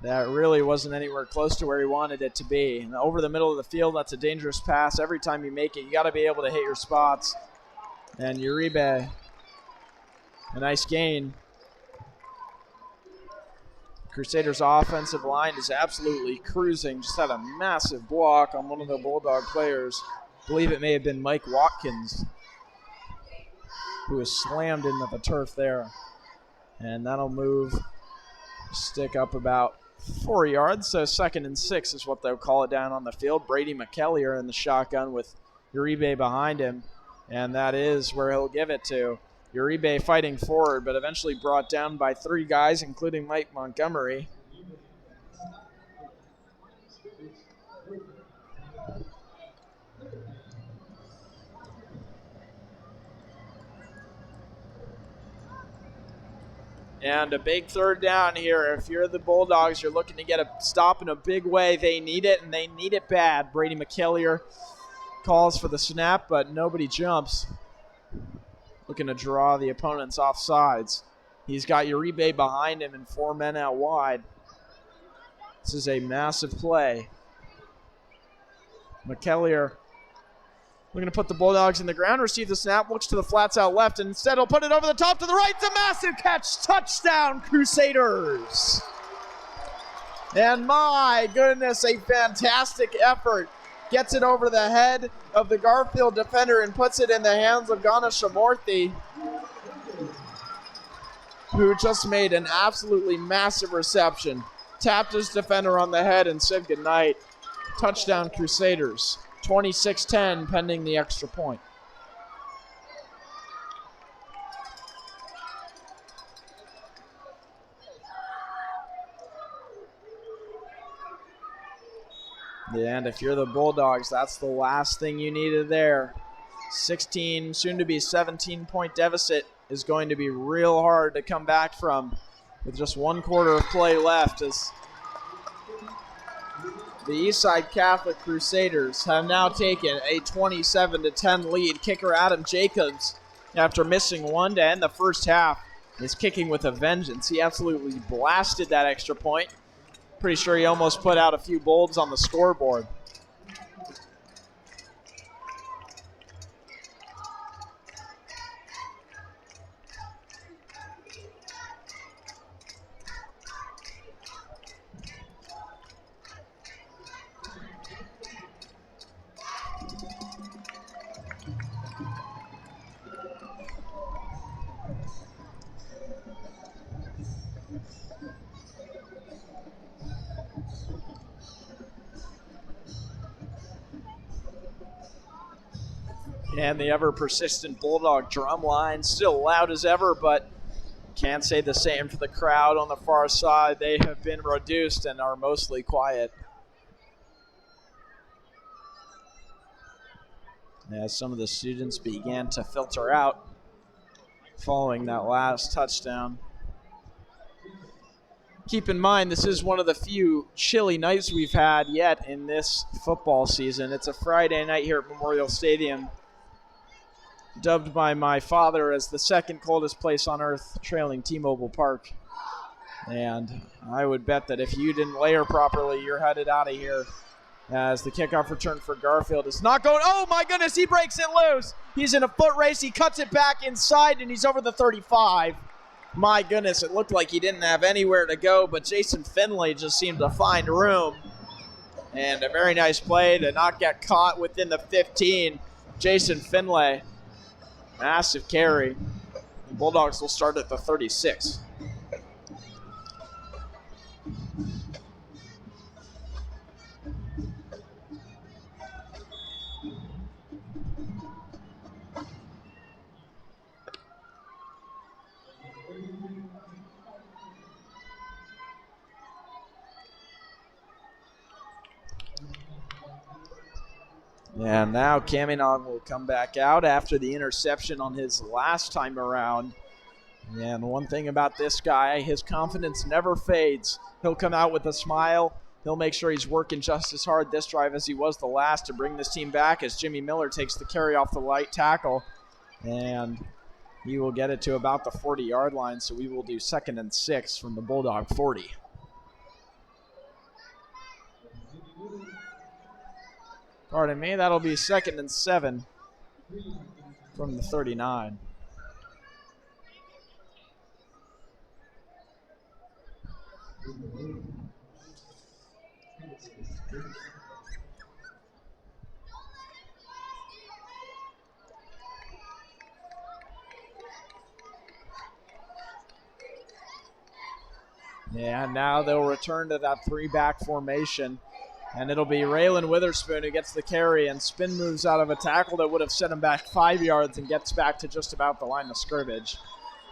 that really wasn't anywhere close to where he wanted it to be. And over the middle of the field, that's a dangerous pass. Every time you make it, you got to be able to hit your spots. And Uribe, a nice gain. Crusaders' offensive line is absolutely cruising. Just had a massive block on one of the Bulldog players. I believe it may have been Mike Watkins who was slammed into the turf there. And that'll move stick up about 4 yards. So 2nd and 6 is what they'll call it down on the field. Brady McKellier in the shotgun with Uribe behind him. And that is where he'll give it to. Uribe fighting forward, but eventually brought down by 3 guys, including Mike Montgomery. And a big 3rd down here. If you're the Bulldogs, you're looking to get a stop in a big way. They need it, and they need it bad. Brady McKellier calls for the snap, but nobody jumps. Looking to draw the opponents off sides. He's got Uribe behind him and 4 men out wide. This is a massive play. McKellier looking to put the Bulldogs in the ground, receive the snap, looks to the flats out left, and instead he'll put it over the top to the right. It's a massive catch. Touchdown, Crusaders. And my goodness, a fantastic effort. Gets it over the head of the Garfield defender and puts it in the hands of Ganashamurthy, who just made an absolutely massive reception. Tapped his defender on the head and said goodnight. Touchdown, Crusaders. 26-10 pending the extra point. And if you're the Bulldogs, that's the last thing you needed there. 16, soon to be 17-point deficit is going to be real hard to come back from with just 1 quarter of play left, as the Eastside Catholic Crusaders have now taken a 27-10 lead. Kicker Adam Jacobs, after missing 1 to end the first half, is kicking with a vengeance. He absolutely blasted that extra point. Pretty sure he almost put out a few bulbs on the scoreboard. And the ever-persistent Bulldog drum line still loud as ever, but can't say the same for the crowd on the far side. They have been reduced and are mostly quiet. As some of the students began to filter out following that last touchdown. keep in mind, this is one of the few chilly nights we've had yet in this football season. It's a Friday night here at Memorial Stadium, dubbed by my father as the second coldest place on earth, trailing T-Mobile Park. And I would bet that if you didn't layer properly, you're headed out of here, as the kickoff return for Garfield is not going. Oh my goodness, he breaks it loose. He's in a foot race. He cuts it back inside, and he's over the 35. My goodness, it looked like he didn't have anywhere to go, but Jason Finley just seemed to find room. And a very nice play to not get caught within the 15. Jason Finley, massive carry. The Bulldogs will start at the 36. And now Caminon will come back out after the interception on his last time around. And one thing about this guy, his confidence never fades. He'll come out with a smile. He'll make sure he's working just as hard this drive as he was the last to bring this team back, as Jimmy Miller takes the carry off the light tackle. And he will get it to about the 40-yard line, so we will do 2nd and 6 from the Bulldog 40. Pardon me, that'll be 2nd and 7 from the 39. Yeah, now they'll return to that 3-back formation. And it'll be Raylan Witherspoon who gets the carry and spin moves out of a tackle that would have set him back 5 yards and gets back to just about the line of scrimmage,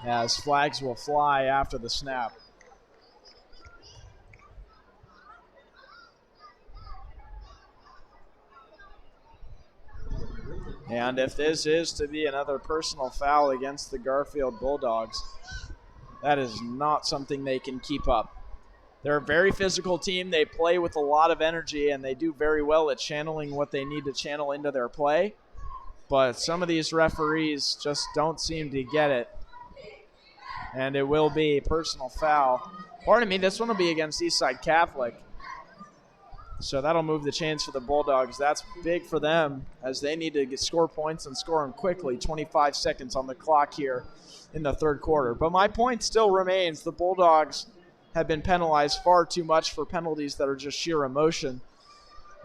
as flags will fly after the snap. And if this is to be another personal foul against the Garfield Bulldogs, that is not something they can keep up. They're a very physical team. They play with a lot of energy, and they do very well at channeling what they need to channel into their play. But some of these referees just don't seem to get it. And it will be a personal foul. Pardon me, this one will be against Eastside Catholic. So that'll move the chains for the Bulldogs. That's big for them, as they need to score points and score them quickly. 25 seconds on the clock here in the third quarter. But my point still remains, the Bulldogs have been penalized far too much for penalties that are just sheer emotion.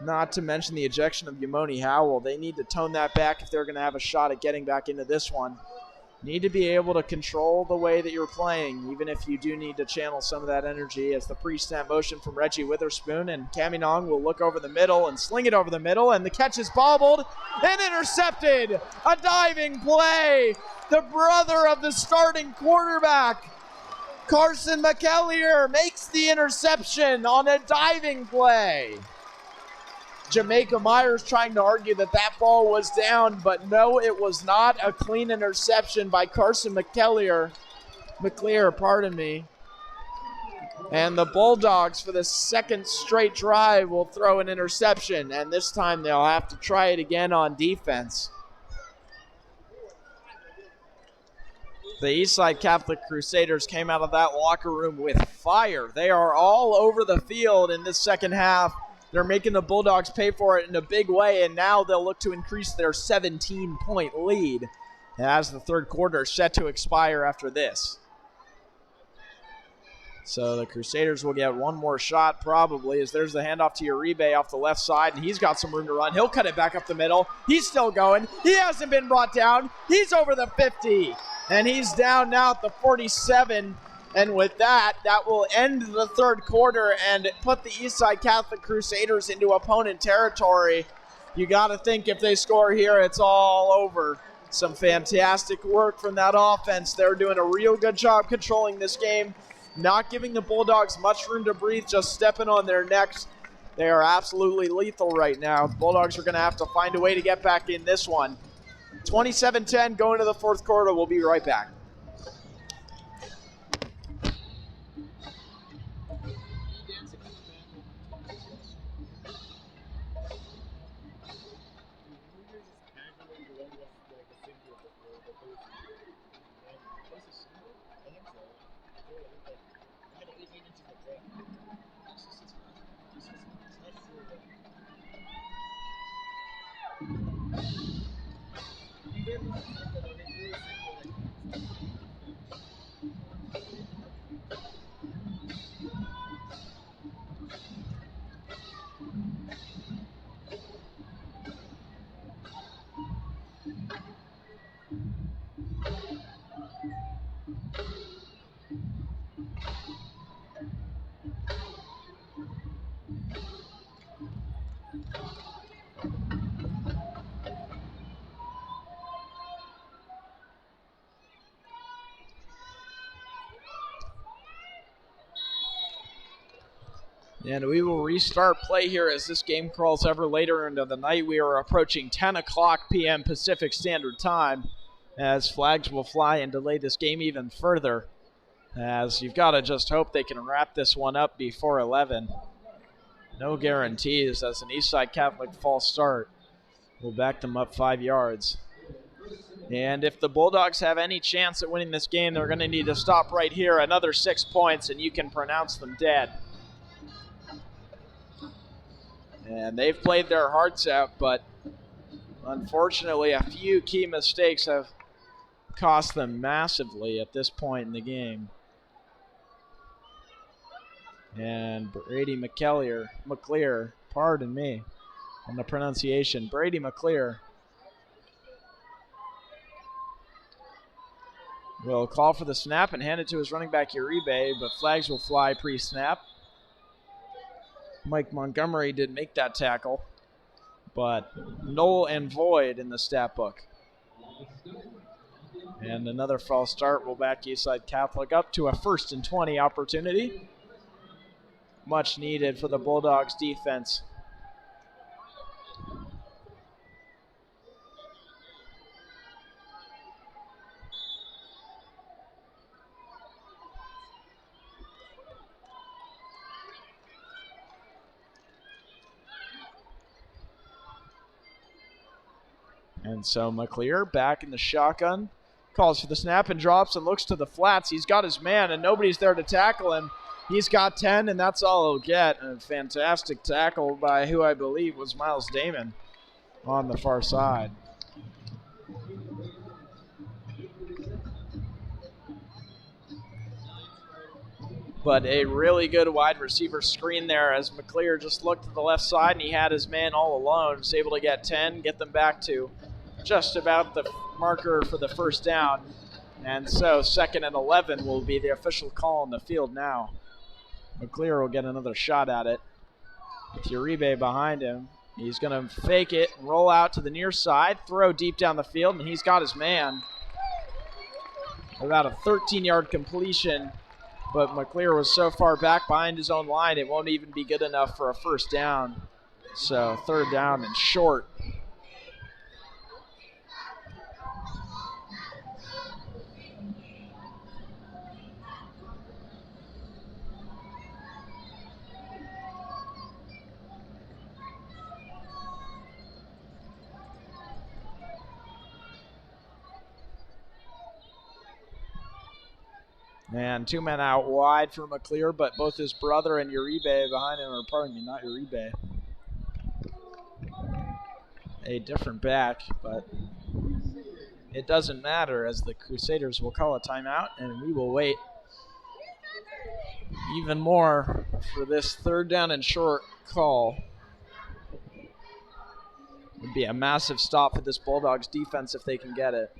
Not to mention the ejection of Yamoni Howell. They need to tone that back if they're going to have a shot at getting back into this one. Need to be able to control the way that you're playing, even if you do need to channel some of that energy, as the pre-snap motion from Reggie Witherspoon, and Caminong will look over the middle and sling it over the middle, and the catch is bobbled and intercepted. A diving play. The brother of the starting quarterback, Carson McEllier, makes the interception on a diving play. Jamaica Myers trying to argue that that ball was down, but no, it was not. A clean interception by Carson McEllier. And the Bulldogs, for the second straight drive, will throw an interception, and this time they'll have to try it again on defense. The Eastside Catholic Crusaders came out of that locker room with fire. They are all over the field in this second half. They're making the Bulldogs pay for it in a big way, and now they'll look to increase their 17-point lead as the third quarter is set to expire after this. So the Crusaders will get one more shot probably, as there's the handoff to Uribe off the left side, and he's got some room to run. He'll cut it back up the middle. He's still going. He hasn't been brought down. He's over the 50, and he's down now at the 47. And with that, that will end the third quarter and put the Eastside Catholic Crusaders into opponent territory. You got to think if they score here, it's all over. Some fantastic work from that offense. They're doing a real good job controlling this game, not giving the Bulldogs much room to breathe, just stepping on their necks. They are absolutely lethal right now. The Bulldogs are going to have to find a way to get back in this one. 27-10 going to the fourth quarter. We'll be right back. And we will restart play here as this game crawls ever later into the night. We are approaching 10 o'clock p.m. Pacific Standard Time as flags will fly and delay this game even further, as you've got to just hope they can wrap this one up before 11. No guarantees, as an Eastside Catholic false start will back them up 5 yards. And if the Bulldogs have any chance at winning this game, they're going to need to stop right here. Another 6 points, and you can pronounce them dead. And they've played their hearts out, but unfortunately a few key mistakes have cost them massively at this point in the game. And Brady McClear, pardon me on the pronunciation, Brady McClear will call for the snap and hand it to his running back Uribe, but flags will fly pre-snap. Mike Montgomery did make that tackle, but null and void in the stat book. And another false start will back Eastside Catholic up to a 1st and 20 opportunity. Much needed for the Bulldogs defense. And so McClear back in the shotgun, calls for the snap and drops and looks to the flats. He's got his man and nobody's there to tackle him. He's got 10 and that's all he'll get. A fantastic tackle by who I believe was Miles Damon on the far side. But a really good wide receiver screen there as McClear just looked to the left side and he had his man all alone. Was able to get 10, get them back to just about the marker for the first down. And so 2nd and 11 will be the official call on the field now. McClear will get another shot at it with Uribe behind him. He's going to fake it, roll out to the near side, throw deep down the field, and he's got his man. About a 13-yard completion, but McClear was so far back behind his own line, it won't even be good enough for a first down. So 3rd down and short. And 2 men out wide for McClear, but both his brother and Uribe behind him, or pardon me, not Uribe. A different back, but it doesn't matter as the Crusaders will call a timeout and we will wait even more for this 3rd down and short call. It would be a massive stop for this Bulldogs defense if they can get it.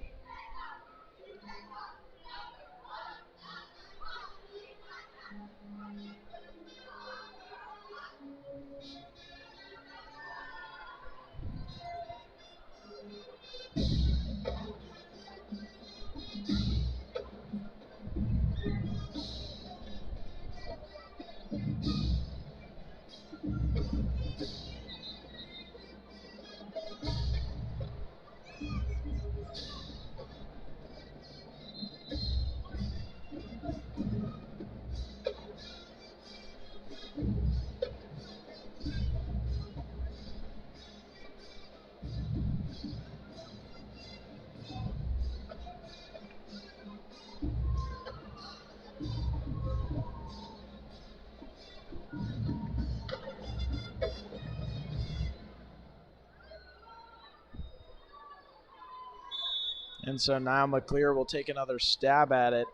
And so now McClear will take another stab at it.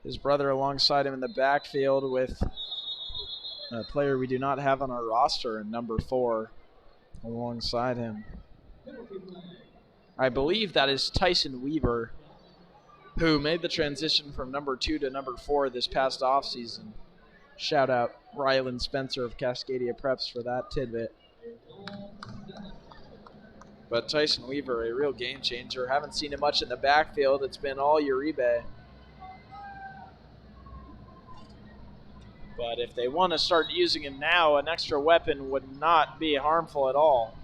His brother alongside him in the backfield with a player we do not have on our roster in number 4 alongside him. I believe that is Tyson Weaver, who made the transition from number 2 to number 4 this past offseason. Shout out Rylan Spencer of Cascadia Preps for that tidbit. But Tyson Weaver, a real game changer. Haven't seen him much in the backfield. It's been all Uribe. But if they want to start using him now, an extra weapon would not be harmful at all.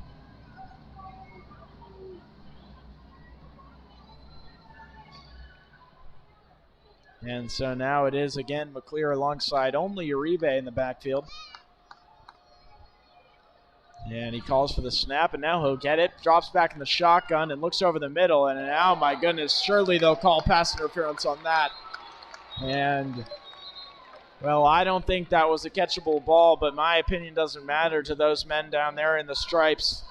And so now it is again McClear alongside only Uribe in the backfield. And he calls for the snap, and now he'll get it. Drops back in the shotgun and looks over the middle. And now, my goodness, surely they'll call pass interference on that. And, well, I don't think that was a catchable ball, but my opinion doesn't matter to those men down there in the stripes.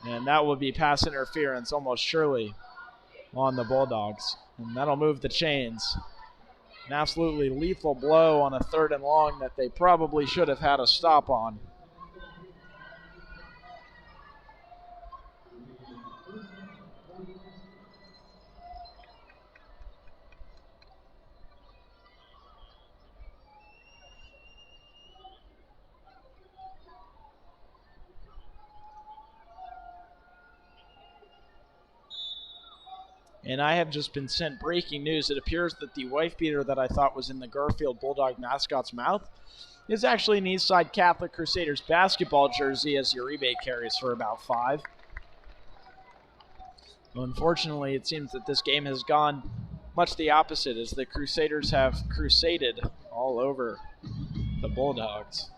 And that would be pass interference almost surely on the Bulldogs. And that'll move the chains. An absolutely lethal blow on a 3rd and long that they probably should have had a stop on. And I have just been sent breaking news. It appears that the wife beater that I thought was in the Garfield Bulldog mascot's mouth is actually an Eastside Catholic Crusaders basketball jersey, as Uribe carries for about 5. Well, unfortunately, it seems that this game has gone much the opposite, as the Crusaders have crusaded all over the Bulldogs.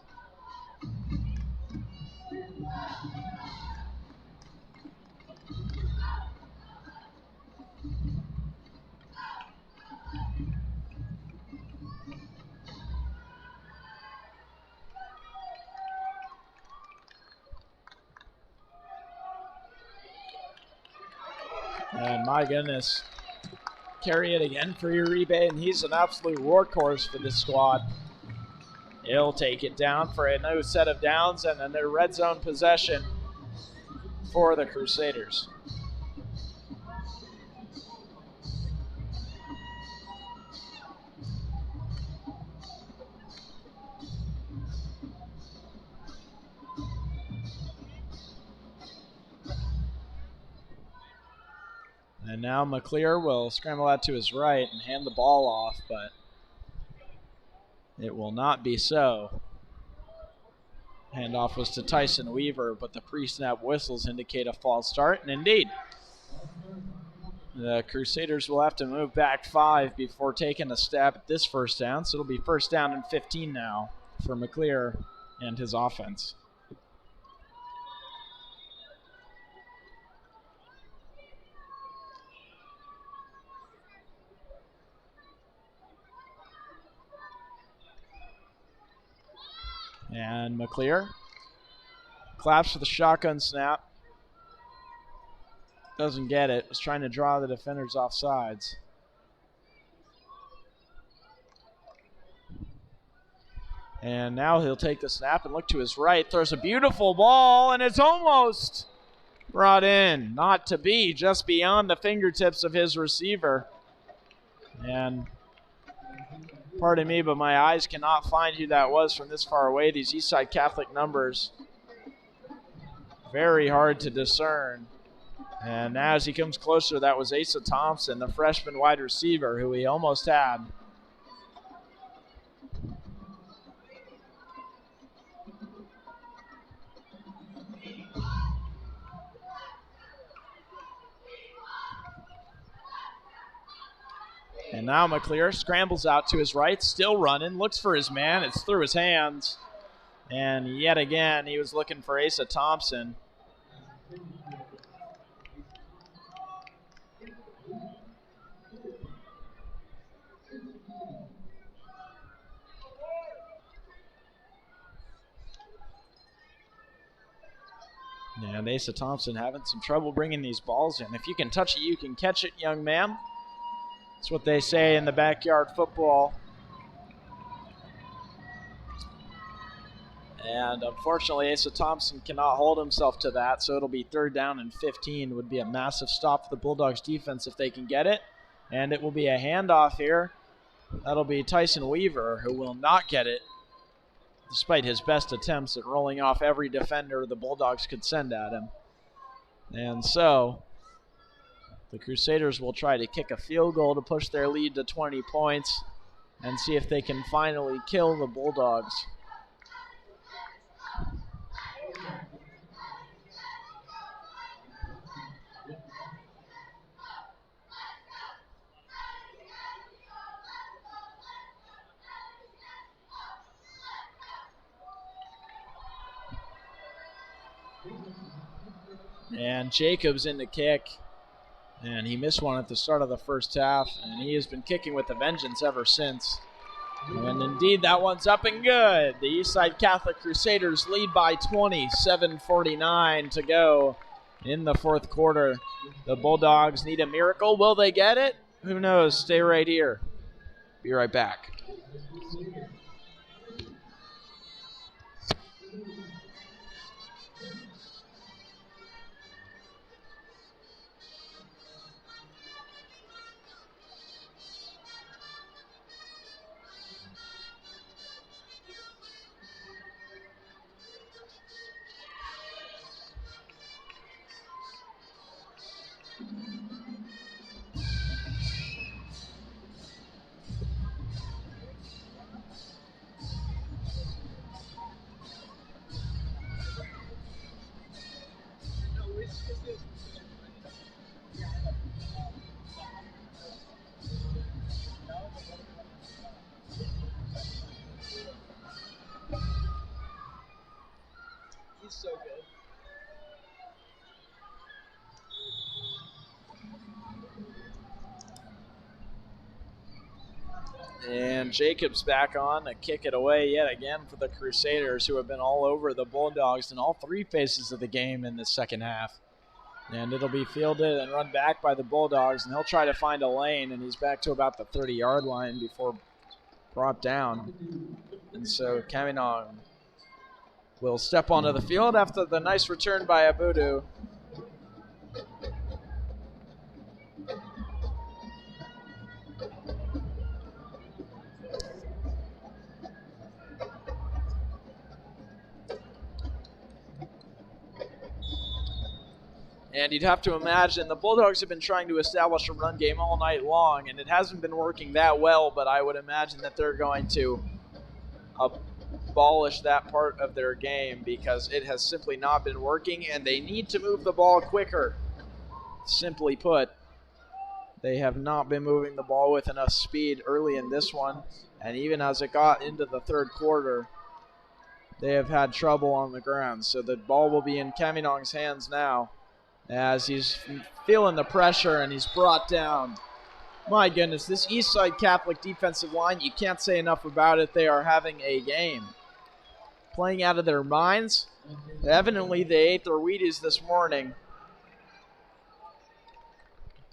And my goodness, carry it again for Uribe, and he's an absolute workhorse for this squad. He'll take it down for a new set of downs and a new red zone possession for the Crusaders. And now McClear will scramble out to his right and hand the ball off, but it will not be so. Handoff was to Tyson Weaver, but the pre-snap whistles indicate a false start, and indeed, the Crusaders will have to move back 5 before taking a stab at this first down, so it'll be 1st down and 15 now for McClear and his offense. And McClear claps for the shotgun snap. Doesn't get it. Was trying to draw the defenders off sides. And now he'll take the snap and look to his right. Throws a beautiful ball, and it's almost brought in. Not to be, just beyond the fingertips of his receiver. And pardon me, but my eyes cannot find who that was from this far away. These Eastside Catholic numbers, very hard to discern. And now as he comes closer, that was Asa Thompson, the freshman wide receiver who he almost had. And now McClear scrambles out to his right, still running, looks for his man. It's through his hands. And yet again, he was looking for Asa Thompson. And Asa Thompson having some trouble bringing these balls in. If you can touch it, you can catch it, young man. That's what they say in the backyard football. And unfortunately, Asa Thompson cannot hold himself to that, so it'll be 3rd down and 15. Would be a massive stop for the Bulldogs defense if they can get it. And it will be a handoff here. That'll be Tyson Weaver, who will not get it, despite his best attempts at rolling off every defender the Bulldogs could send at him. And so the Crusaders will try to kick a field goal to push their lead to 20 points and see if they can finally kill the Bulldogs. And Jacobs in the kick. And he missed one at the start of the first half. And he has been kicking with a vengeance ever since. And indeed, that one's up and good. The Eastside Catholic Crusaders lead by 20, 7:49 to go in the 4th quarter. The Bulldogs need a miracle. Will they get it? Who knows? Stay right here. Be right back. He's so good. And Jacobs back on to kick it away yet again for the Crusaders, who have been all over the Bulldogs in all 3 phases of the game in the second half. And it'll be fielded and run back by the Bulldogs, and he'll try to find a lane, and he's back to about the 30-yard line before brought down. And so Caminong will step onto the field after the nice return by Abudu. And you'd have to imagine the Bulldogs have been trying to establish a run game all night long, and it hasn't been working that well, but I would imagine that they're going to abolish that part of their game because it has simply not been working, and they need to move the ball quicker. Simply put, they have not been moving the ball with enough speed early in this one, and even as it got into the 3rd quarter, they have had trouble on the ground. So the ball will be in Caminong's hands now, as he's feeling the pressure and he's brought down. My goodness, this Eastside Catholic defensive line, you can't say enough about it. They are having a game. Playing out of their minds. Evidently, they ate their Wheaties this morning,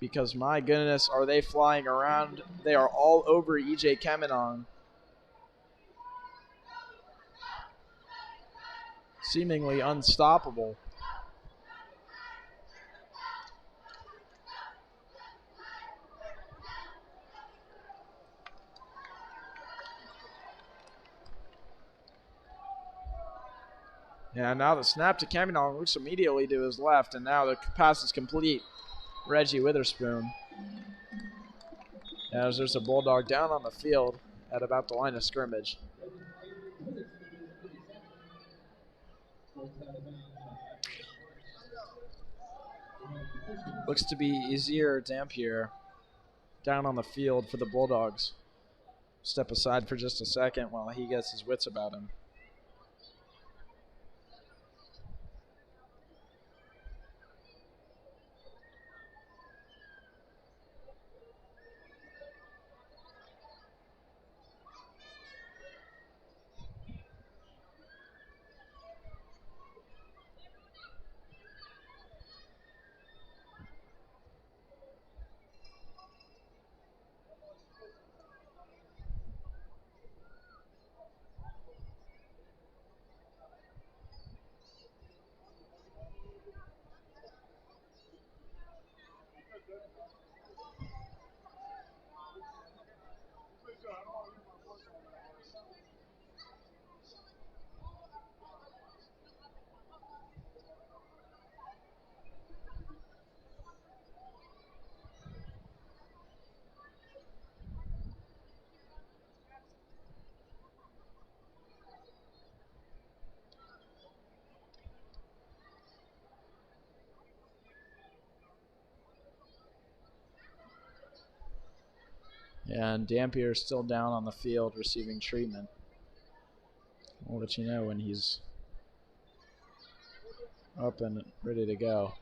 because my goodness, are they flying around. They are all over EJ Caminong. Seemingly unstoppable. Yeah, now the snap to Caminong looks immediately to his left, and now the pass is complete. Reggie Witherspoon. As there's a Bulldog down on the field at about the line of scrimmage. Looks to be Easier Dampier down on the field for the Bulldogs. Step aside for just a second while he gets his wits about him. And Dampier is still down on the field receiving treatment. I'll let you know when he's up and ready to go.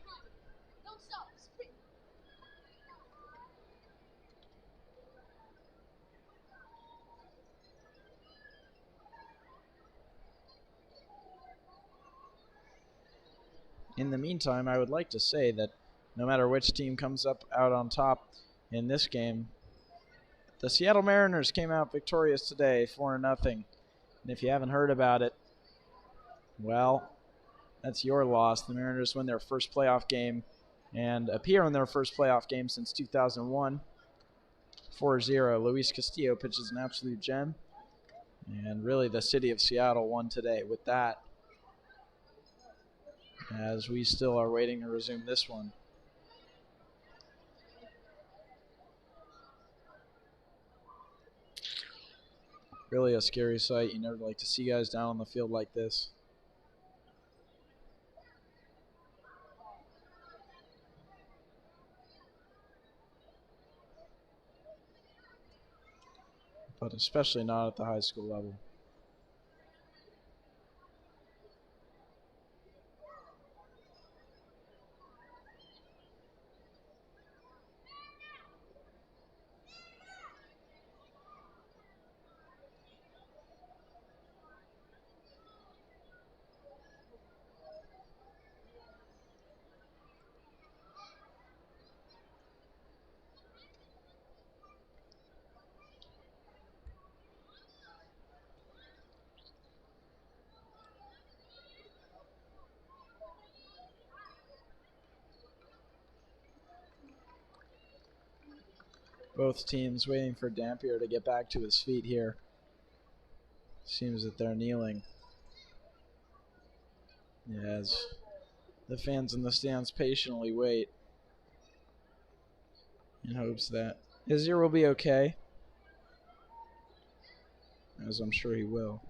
In the meantime, I would like to say that no matter which team comes up out on top in this game, the Seattle Mariners came out victorious today, 4-0. And if you haven't heard about it, well, that's your loss. The Mariners win their first playoff game and appear in their first playoff game since 2001. 4-0. Luis Castillo pitches an absolute gem. And really the city of Seattle won today with that, as we still are waiting to resume this one. Really a scary sight. You never like to see guys down on the field like this. But especially not at the high school level. Both teams waiting for Dampier to get back to his feet here. Seems that they're kneeling. As the fans in the stands patiently wait in hopes that his ear will be okay, as I'm sure he will.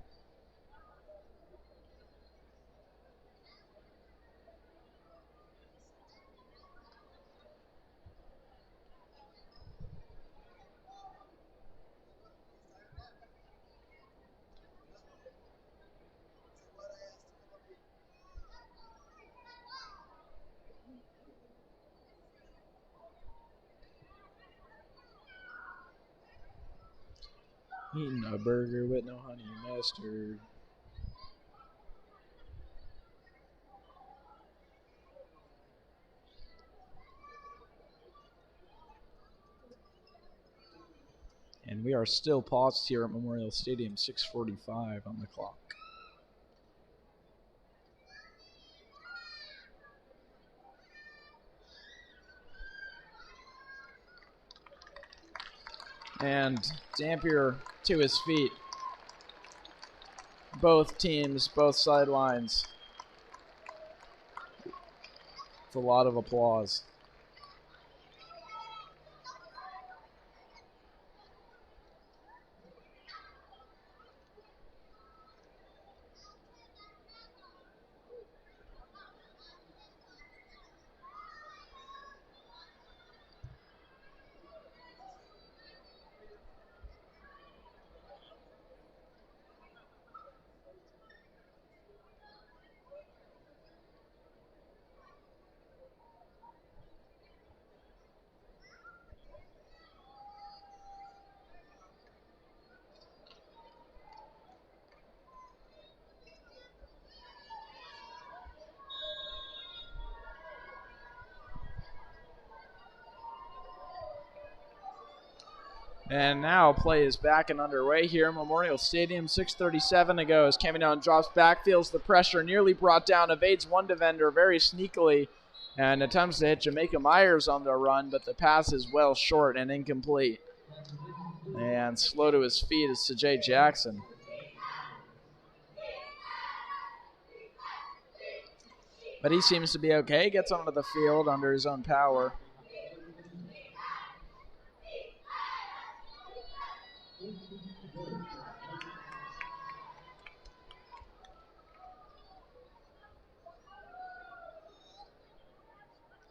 Eating a burger with no honey mustard. And we are still paused here at Memorial Stadium, 6:45 on the clock. And Dampier to his feet. Both teams, both sidelines. It's a lot of applause. And now play is back and underway here in Memorial Stadium. 6:37 to go as Cameron drops back, feels the pressure, nearly brought down, evades one defender very sneakily, and attempts to hit Jamaica Myers on the run, but the pass is well short and incomplete. And slow to his feet is Sajay Jackson. But he seems to be okay, gets onto the field under his own power.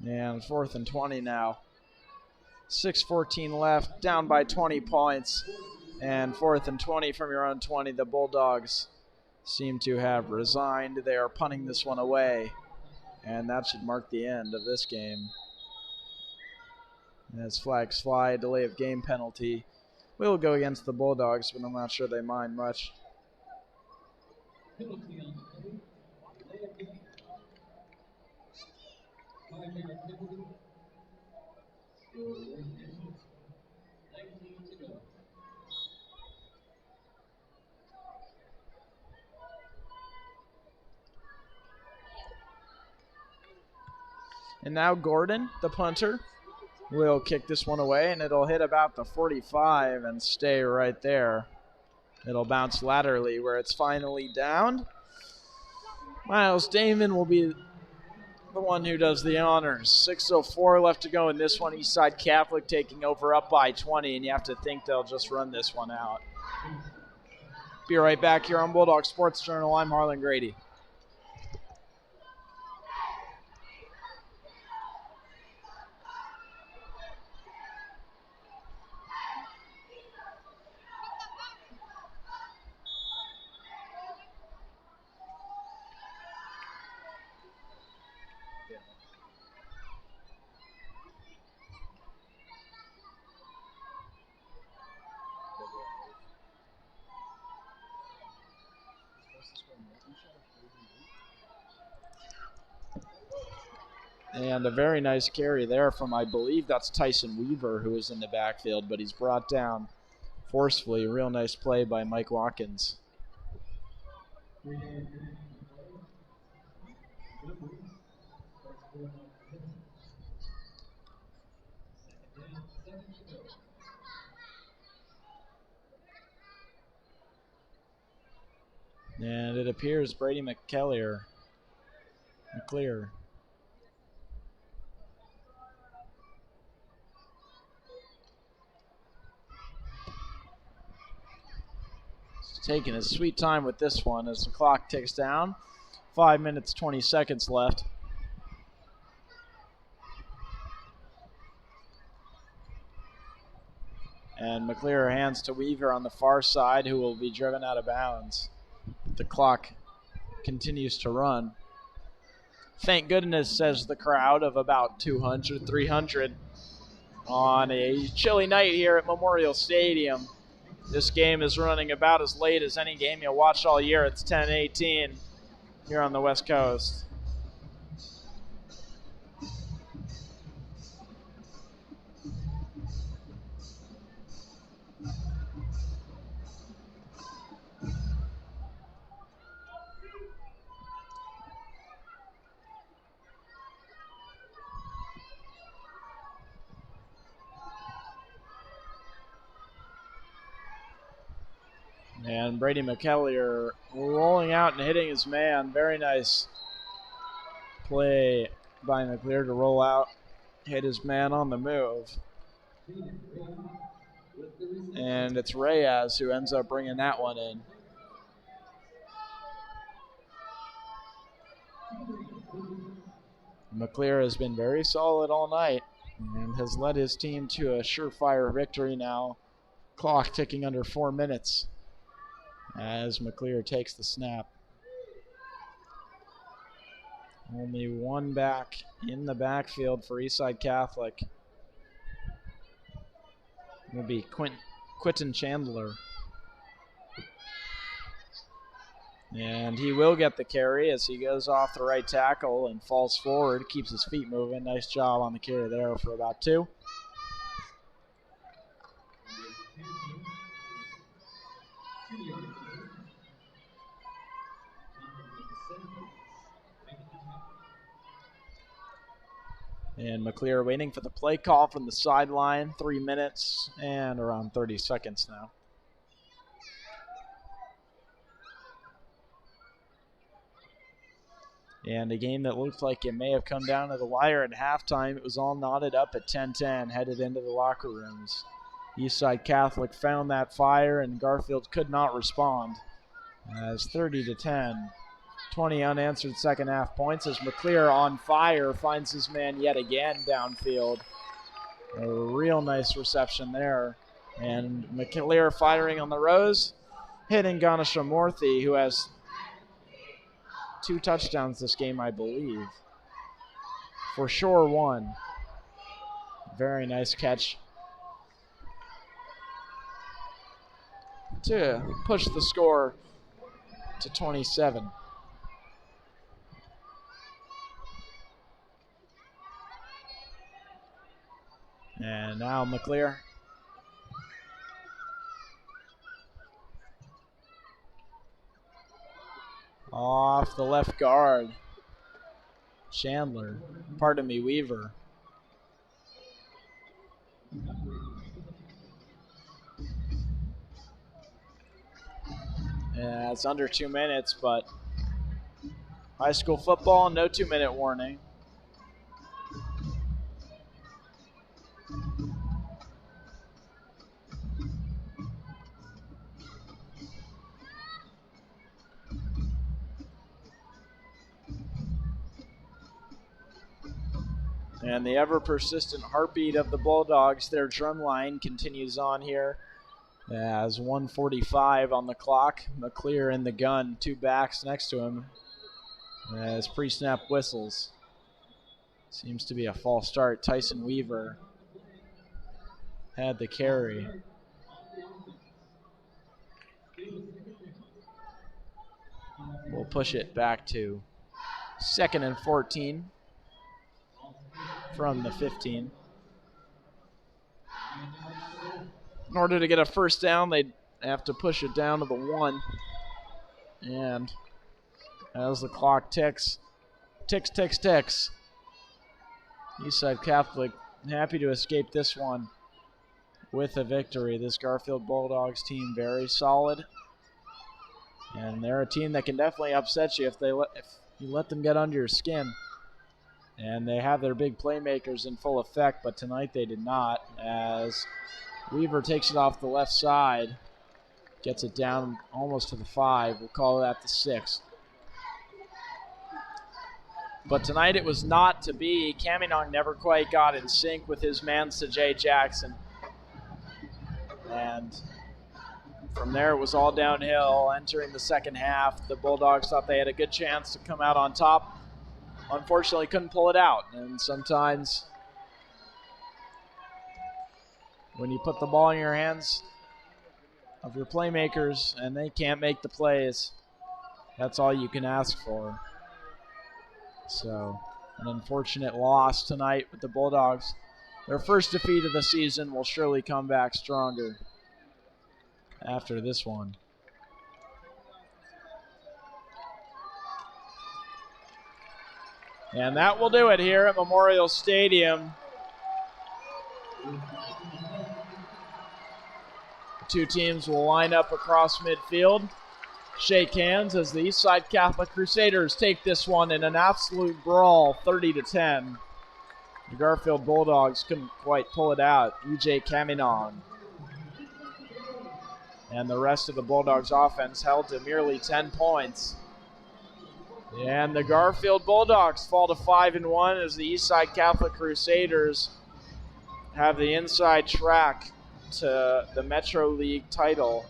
And 4th and 20 now. 6:14 left, down by 20 points. And 4th and 20 from your own 20. The Bulldogs seem to have resigned. They are punting this one away. And that should mark the end of this game. As flags fly, delay of game penalty will go against the Bulldogs, but I'm not sure they mind much.
Penalty on the play. Delay of game. 5-yard penalty. Score 19 to go.
And now Gordon, the punter, will kick this one away, and it'll hit about the 45 and stay right there. It'll bounce laterally where it's finally downed. Miles Damon will be the one who does the honors. 6:04 left to go in this one. Eastside Catholic taking over up by 20, and you have to think they'll just run this one out. Be right back here on Bulldog Sports Journal. I'm Harlan Grady. And a very nice carry there from, I believe that's Tyson Weaver, who is in the backfield, but he's brought down forcefully. Real nice play by Mike Watkins. And it appears Brady McClear. Taking his sweet time with this one as the clock ticks down. 5 minutes, 20 seconds left. And McClear hands to Weaver on the far side, who will be driven out of bounds. The clock continues to run. Thank goodness, says the crowd of about 200, 300 on a chilly night here at Memorial Stadium. This game is running about as late as any game you'll watch all year. It's 10:18 here on the West Coast. And Brady McClear rolling out and hitting his man. Very nice play by McClear to roll out, hit his man on the move. And it's Reyes who ends up bringing that one in. McClear has been very solid all night and has led his team to a surefire victory now. Clock ticking under 4 minutes as McClear takes the snap. Only one back in the backfield for Eastside Catholic. Will be Quentin Chandler. And he will get the carry as he goes off the right tackle and falls forward, keeps his feet moving. Nice job on the carry there for about 2. And McClear waiting for the play call from the sideline. 3 minutes and around 30 seconds now. And a game that looked like it may have come down to the wire at halftime. It was all knotted up at 10-10, headed into the locker rooms. Eastside Catholic found that fire, and Garfield could not respond. As 30-10. 20 unanswered second half points as McClear on fire finds his man yet again downfield. A real nice reception there. And McLear firing on the rose, hitting Ganeshwamurthy, who has 2 touchdowns this game, I believe. For sure, 1. Very nice catch to push the score to 27. And now McLear. Off the left guard. Weaver. Yeah, it's under 2 minutes, but high school football, no 2-minute warning. And the ever-persistent heartbeat of the Bulldogs, their drum line continues on here as 1:45 on the clock. McLear in the gun, 2 backs next to him as pre-snap whistles. Seems to be a false start. Tyson Weaver had the carry. We'll push it back to 2nd and 14 from the 15. In order to get a first down, they'd have to push it down to the 1. And as the clock ticks, Eastside Catholic happy to escape this one with a victory. This Garfield Bulldogs team very solid. And they're a team that can definitely upset you if you let them get under your skin. And they have their big playmakers in full effect, but tonight they did not, as Weaver takes it off the left side, gets it down almost to the 5. We'll call that the 6. But tonight it was not to be. Caminong never quite got in sync with his man, Sajay Jackson. And from there it was all downhill. Entering the second half, the Bulldogs thought they had a good chance to come out on top. Unfortunately, couldn't pull it out. And sometimes when you put the ball in your hands of your playmakers and they can't make the plays, that's all you can ask for. So, an unfortunate loss tonight with the Bulldogs. Their first defeat of the season will surely come back stronger after this one. And that will do it here at Memorial Stadium. The 2 teams will line up across midfield, shake hands as the Eastside Catholic Crusaders take this one in an absolute brawl, 30-10. The Garfield Bulldogs couldn't quite pull it out. E.J. Caminong and the rest of the Bulldogs offense held to merely 10 points. And the Garfield Bulldogs fall to 5-1 as the Eastside Catholic Crusaders have the inside track to the Metro League title.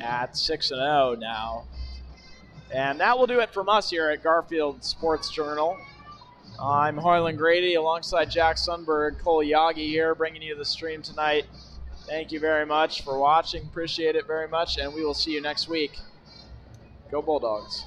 At 6-0 now. And that will do it from us here at Garfield Sports Journal. I'm Harlan Grady alongside Jack Sundberg, Cole Yagi here, bringing you the stream tonight. Thank you very much for watching. Appreciate it very much, and we will see you next week. Go Bulldogs.